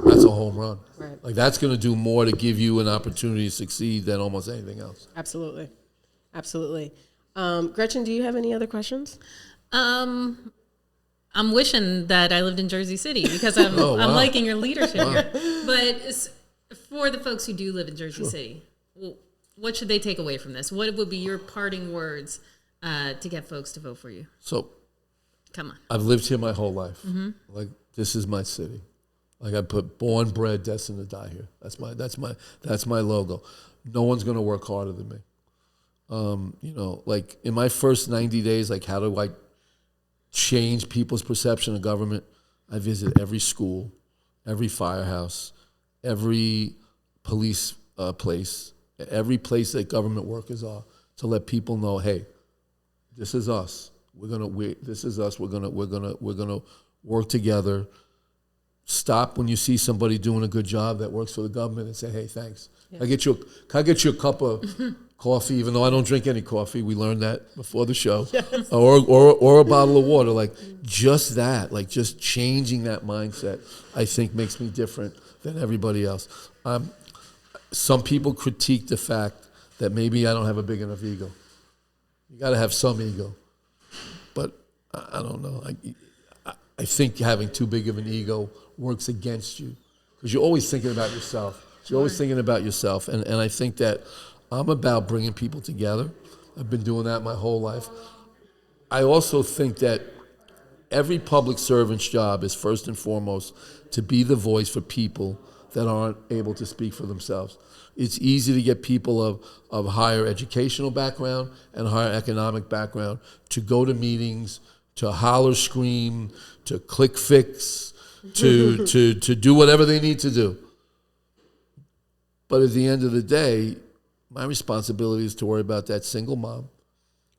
that's a home run. Right. Like, that's going to do more to give you an opportunity to succeed than almost anything else. Absolutely. Absolutely. Gretchen, do you have any other questions? I'm wishing that I lived in Jersey City because I'm liking your leadership here. But for the folks who do live in Jersey City, what should they take away from this? What would be your parting words to get folks to vote for you? So, come on. I've lived here my whole life. Like, this is my city. Like, I put born, bred, destined to die here. That's my logo. No one's going to work harder than me. You know, like, in my first 90 days, like, how do I change people's perception of government? I visit every school, every firehouse, every police place, every place that government workers are, to let people know, hey, this is us. This is us. We're gonna work together. Stop when you see somebody doing a good job that works for the government and say, hey, thanks. Yeah. Can I get you a cup of coffee, even though I don't drink any coffee? We learned that before the show. Yes. Or a bottle of water. Like, just that, like, just changing that mindset, I think makes me different than everybody else. Some people critique the fact that maybe I don't have a big enough ego. You got to have some ego. But I don't know. I think having too big of an ego works against you, because you're always thinking about yourself. You're always thinking about yourself. And I think that I'm about bringing people together. I've been doing that my whole life. I also think that every public servant's job is first and foremost to be the voice for people that aren't able to speak for themselves. It's easy to get people of higher educational background and higher economic background to go to meetings, to holler, scream, to click fix, to do whatever they need to do. But at the end of the day, my responsibility is to worry about that single mom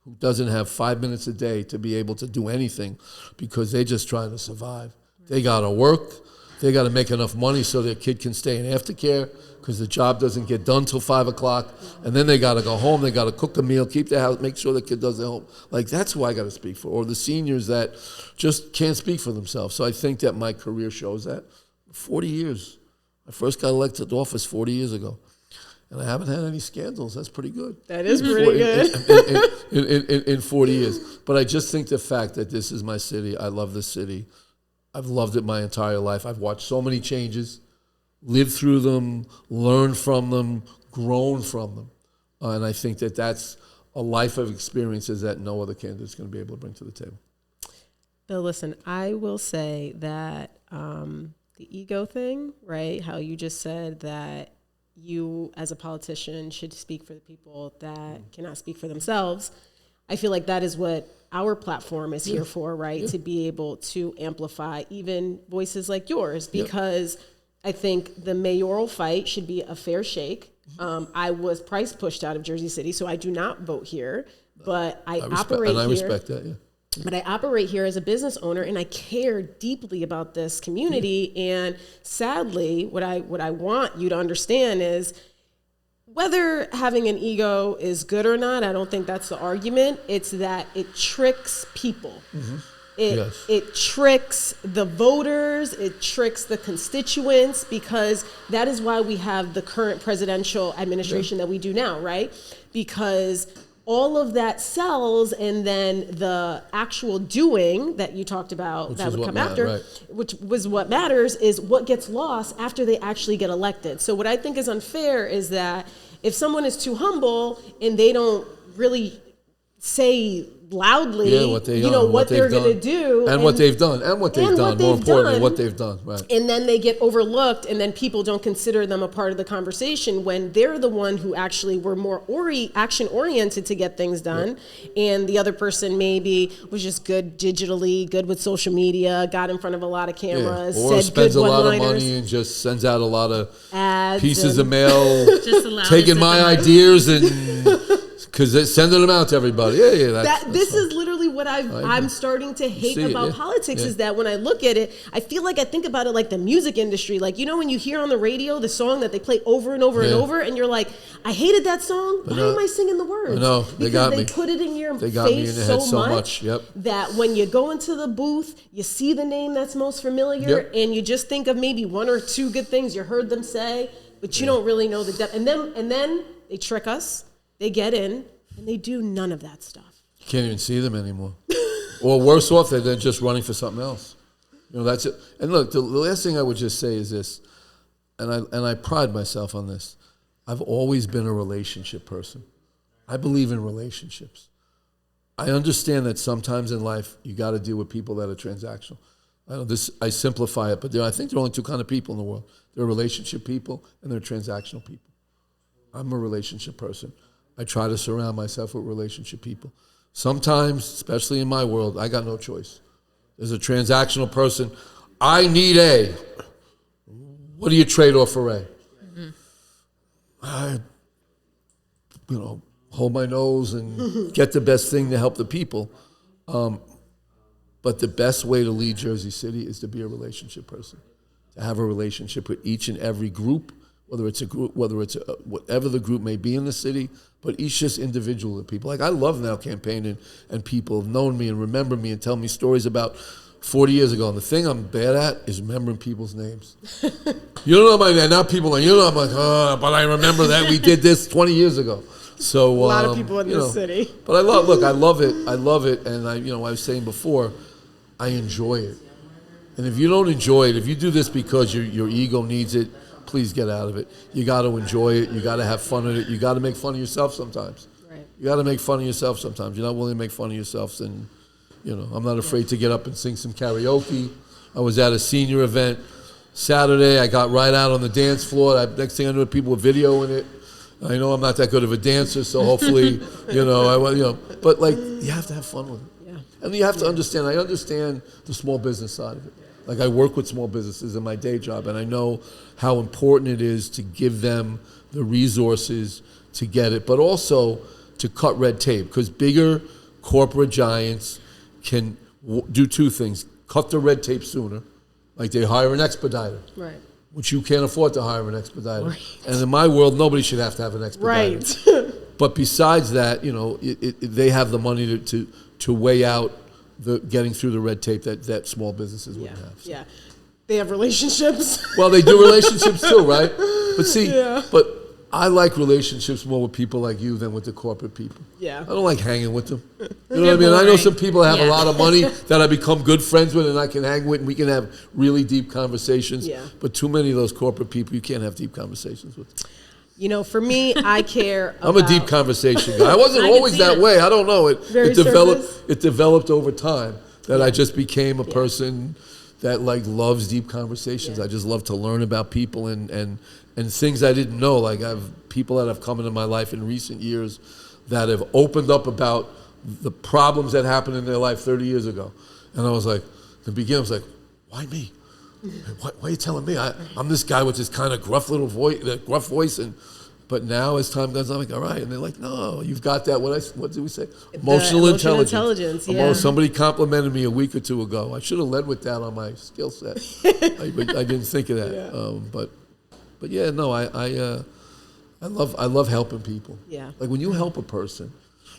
who doesn't have 5 minutes a day to be able to do anything because they're just trying to survive. They got to work. They got to make enough money so their kid can stay in aftercare because the job doesn't get done till 5 o'clock. And then they got to go home. They got to cook a meal, keep the house, make sure the kid does their home. Like, that's who I got to speak for. Or the seniors that just can't speak for themselves. So I think that my career shows that. 40 years. I first got elected to office 40 years ago. And I haven't had any scandals. That's pretty good. That is pretty good. In 40 years. But I just think the fact that this is my city, I love this city. I've loved it my entire life. I've watched so many changes, lived through them, learned from them, grown from them. And I think that that's a life of experiences that no other candidate is going to be able to bring to the table. Bill, listen, I will say that the ego thing, right, how you just said that you as a politician should speak for the people that cannot speak for themselves. I feel like that is what our platform is here for, right? Yeah. To be able to amplify even voices like yours, because I think the mayoral fight should be a fair shake. I was price pushed out of Jersey City, so I do not vote here, but I operate here. And I respect that, yeah. But I operate here as a business owner, and I care deeply about this community. And sadly, what I want you to understand is whether having an ego is good or not, I don't think that's the argument. It's that it tricks people. Mm-hmm. It tricks the voters. It tricks the constituents, because that is why we have the current presidential administration that we do now, right? Because all of that sells, and then the actual doing that you talked about, which that would come after, right, which was what matters, is what gets lost after they actually get elected. So what I think is unfair is that if someone is too humble and they don't really say loudly, what they what they're going to do. And what they've done. And what they've done. More importantly, what they've done. Right. And then they get overlooked, and then people don't consider them a part of the conversation when they're the one who actually were more action-oriented to get things done. Yeah. And the other person maybe was just good digitally, good with social media, got in front of a lot of cameras, or said spends good a lot one-liners. of money and just sends out a lot of ads pieces of mail, just taking my ideas and... Because they're sending them out to everybody. This is literally what I'm starting to hate about politics is that when I look at it, I feel like I think about it like the music industry. Like, when you hear on the radio the song that they play over and over and over, and you're like, I hated that song. Why am I singing the words? No, they got me. Because they put it in your face so much that when you go into the booth, you see the name that's most familiar, and you just think of maybe one or two good things you heard them say, but you don't really know the depth. And then they trick us. They get in, and they do none of that stuff. You can't even see them anymore. Or worse off, they're just running for something else. That's it. And look, the last thing I would just say is this, and I pride myself on this. I've always been a relationship person. I believe in relationships. I understand that sometimes in life, you got to deal with people that are transactional. I simplify it, but I think there are only two kinds of people in the world. There are relationship people, and there are transactional people. I'm a relationship person. I try to surround myself with relationship people. Sometimes, especially in my world, I got no choice. There's a transactional person. I need A. What do you trade off for A? Mm-hmm. I, hold my nose and get the best thing to help the people. But the best way to lead Jersey City is to be a relationship person, to have a relationship with each and every group, whether it's a group, whatever the group may be in the city, but each just individual people. Like, I love now campaigning, and people have known me and remember me and tell me stories about 40 years ago. And the thing I'm bad at is remembering people's names. You don't know my name. Now people are, I'm like, but I remember that we did this 20 years ago. So a lot of people in this city. But I love it. And I was saying before, I enjoy it. And if you don't enjoy it, if you do this because your ego needs it, please get out of it. You got to enjoy it. You got to have fun with it. You got to make fun of yourself sometimes. Right. You got to make fun of yourself sometimes. You're not willing to make fun of yourself, then, I'm not afraid to get up and sing some karaoke. I was at a senior event Saturday. I got right out on the dance floor. Next thing I knew, people were videoing it. I know I'm not that good of a dancer, so hopefully, but like, you have to have fun with it. Yeah. And you have to understand. I understand the small business side of it. Like, I work with small businesses in my day job, and I know how important it is to give them the resources to get it, but also to cut red tape, because bigger corporate giants can do two things: cut the red tape sooner, like they hire an expediter, right? Which you can't afford to hire an expediter. Right. And in my world, nobody should have to have an expediter. Right. But besides that, they have the money to weigh out the getting through the red tape that small businesses wouldn't have. So. Yeah, they have relationships. Well, they do relationships too, right? But see, but I like relationships more with people like you than with the corporate people. Yeah, I don't like hanging with them. You know what I mean? I know some people that have a lot of money that I become good friends with, and I can hang with, and we can have really deep conversations. Yeah. But too many of those corporate people, you can't have deep conversations with. For me, I care about... I'm a deep conversation guy. I wasn't always that way. I don't know. It developed over time that I just became a person that loves deep conversations. I just love to learn about people and things I didn't know. Like, I have people that have come into my life in recent years that have opened up about the problems that happened in their life 30 years ago. And I was like, in the beginning, I was like, why me? Why are you telling me? I'm this guy with this kind of gruff voice, but now as time goes on, I'm like, all right, and they're like, no, you've got that. What did we say? Emotional intelligence. Yeah. Somebody complimented me a week or two ago. I should have led with that on my skill set. I didn't think of that. Yeah. But yeah, no, I love helping people. Yeah. Like, when you help a person,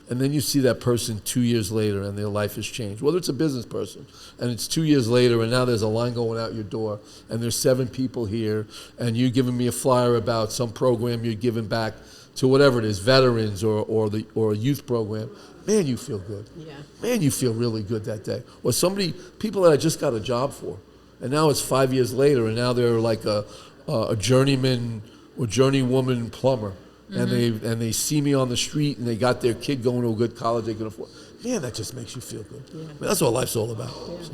and then you see that person 2 years later and their life has changed, whether it's a business person and it's 2 years later and now there's a line going out your door and there's 7 people here and you're giving me a flyer about some program you're giving back to whatever it is, veterans or a youth program, man, you feel good. Yeah. Man, you feel really good that day. Or people that I just got a job for, and now it's 5 years later and now they're like a journeyman or journeywoman plumber. and they see me on the street and they got their kid going to a good college they can afford. Man, that just makes you feel good. Yeah. I mean, that's what life's all about. Yeah. So.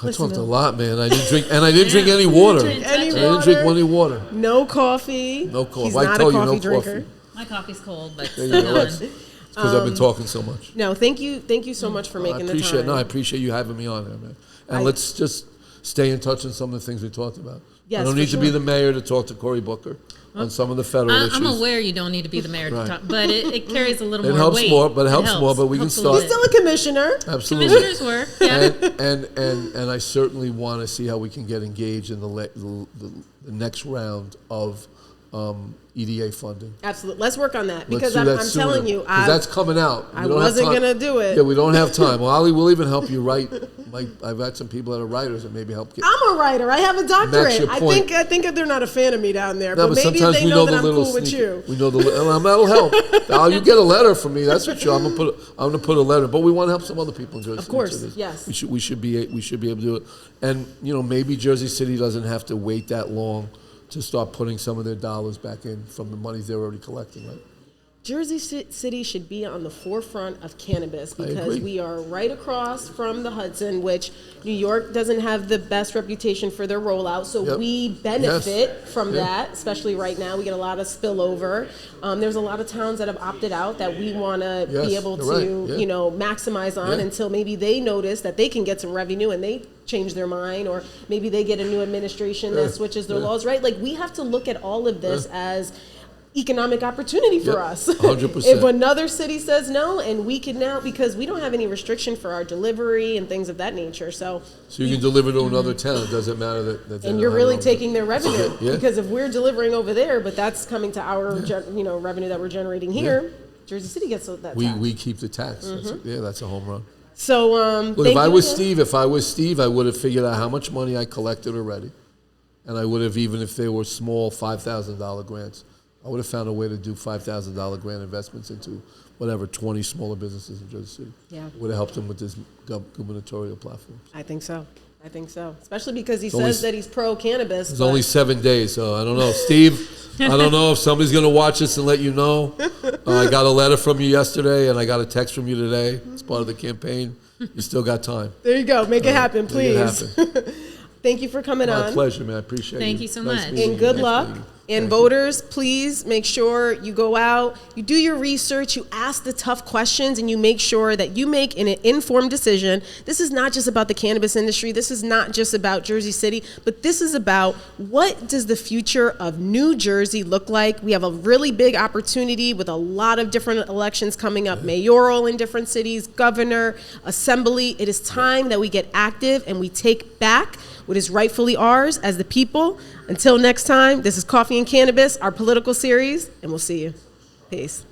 I talked a lot, man. I didn't drink, and I didn't drink any water. I didn't drink any water. No coffee. No coffee. He's not a coffee drinker. Coffee. My coffee's cold, but there you go. It's because I've been talking so much. No, thank you so much for making the time. I appreciate you having me on there, man. And let's just stay in touch on some of the things we talked about. Yes, I don't need to be the mayor to talk to Cory Booker on some of the federal issues. I'm aware you don't need to be the mayor to talk, but it carries a little more weight. It helps more, but we can start. He's still a commissioner. Absolutely. Commissioners work, yeah. And I certainly want to see how we can get engaged in the next round of EDA funding. Absolutely. Let's work on that because I'm telling you, that's coming out. I wasn't going to do it. Yeah, we don't have time. Well, Ali, we'll even help you write. Like I've got some people that are writers that maybe help get. I'm a writer. I have a doctorate. I think they're not a fan of me down there, no, but maybe they know that I'm cool with you. We know that'll help. You get a letter from me. That's for sure. I'm gonna put a letter. But we want to help some other people in Jersey City. Of course, yes. We should be able to do it. And maybe Jersey City doesn't have to wait that long to start putting some of their dollars back in from the monies they're already collecting, right? Jersey City should be on the forefront of cannabis because we are right across from the Hudson, which New York doesn't have the best reputation for their rollout. So we benefit from that, especially right now. We get a lot of spillover. There's a lot of towns that have opted out that we want to be able to, maximize on until maybe they notice that they can get some revenue and they change their mind, or maybe they get a new administration that switches their laws, right? Like we have to look at all of this as economic opportunity for us. 100%. If another city says no, and we can now, because we don't have any restriction for our delivery and things of that nature. So you can deliver to another town. It doesn't matter that and you're really taking their revenue because if we're delivering over there, but that's coming to our revenue that we're generating here, Jersey City gets that tax. We keep the tax. That's a home run. So look, if I was Steve, I would have figured out how much money I collected already, and I would have, even if they were small $5,000 grants, I would have found a way to do $5,000 grant investments into 20 smaller businesses in Jersey City. Yeah, would have helped him with this gubernatorial platform. I think so. Especially because he says that he's pro-cannabis. It's only 7 days, so I don't know. Steve, I don't know if somebody's going to watch this and let you know. I got a letter from you yesterday, and I got a text from you today. It's part of the campaign. You still got time. There you go. Make it happen, please. Thank you for coming on. My pleasure, man. I appreciate it. Thank you so much. And good luck. And voters, please make sure you go out, you do your research, you ask the tough questions, and you make sure that you make an informed decision. This is not just about the cannabis industry. This is not just about Jersey City, but this is about what does the future of New Jersey look like. We have a really big opportunity with a lot of different elections coming up, mayoral in different cities, governor, assembly. It is time that we get active and we take back what is rightfully ours as the people. Until next time, this is Coffee and Cannabis, our political series, and we'll see you. Peace.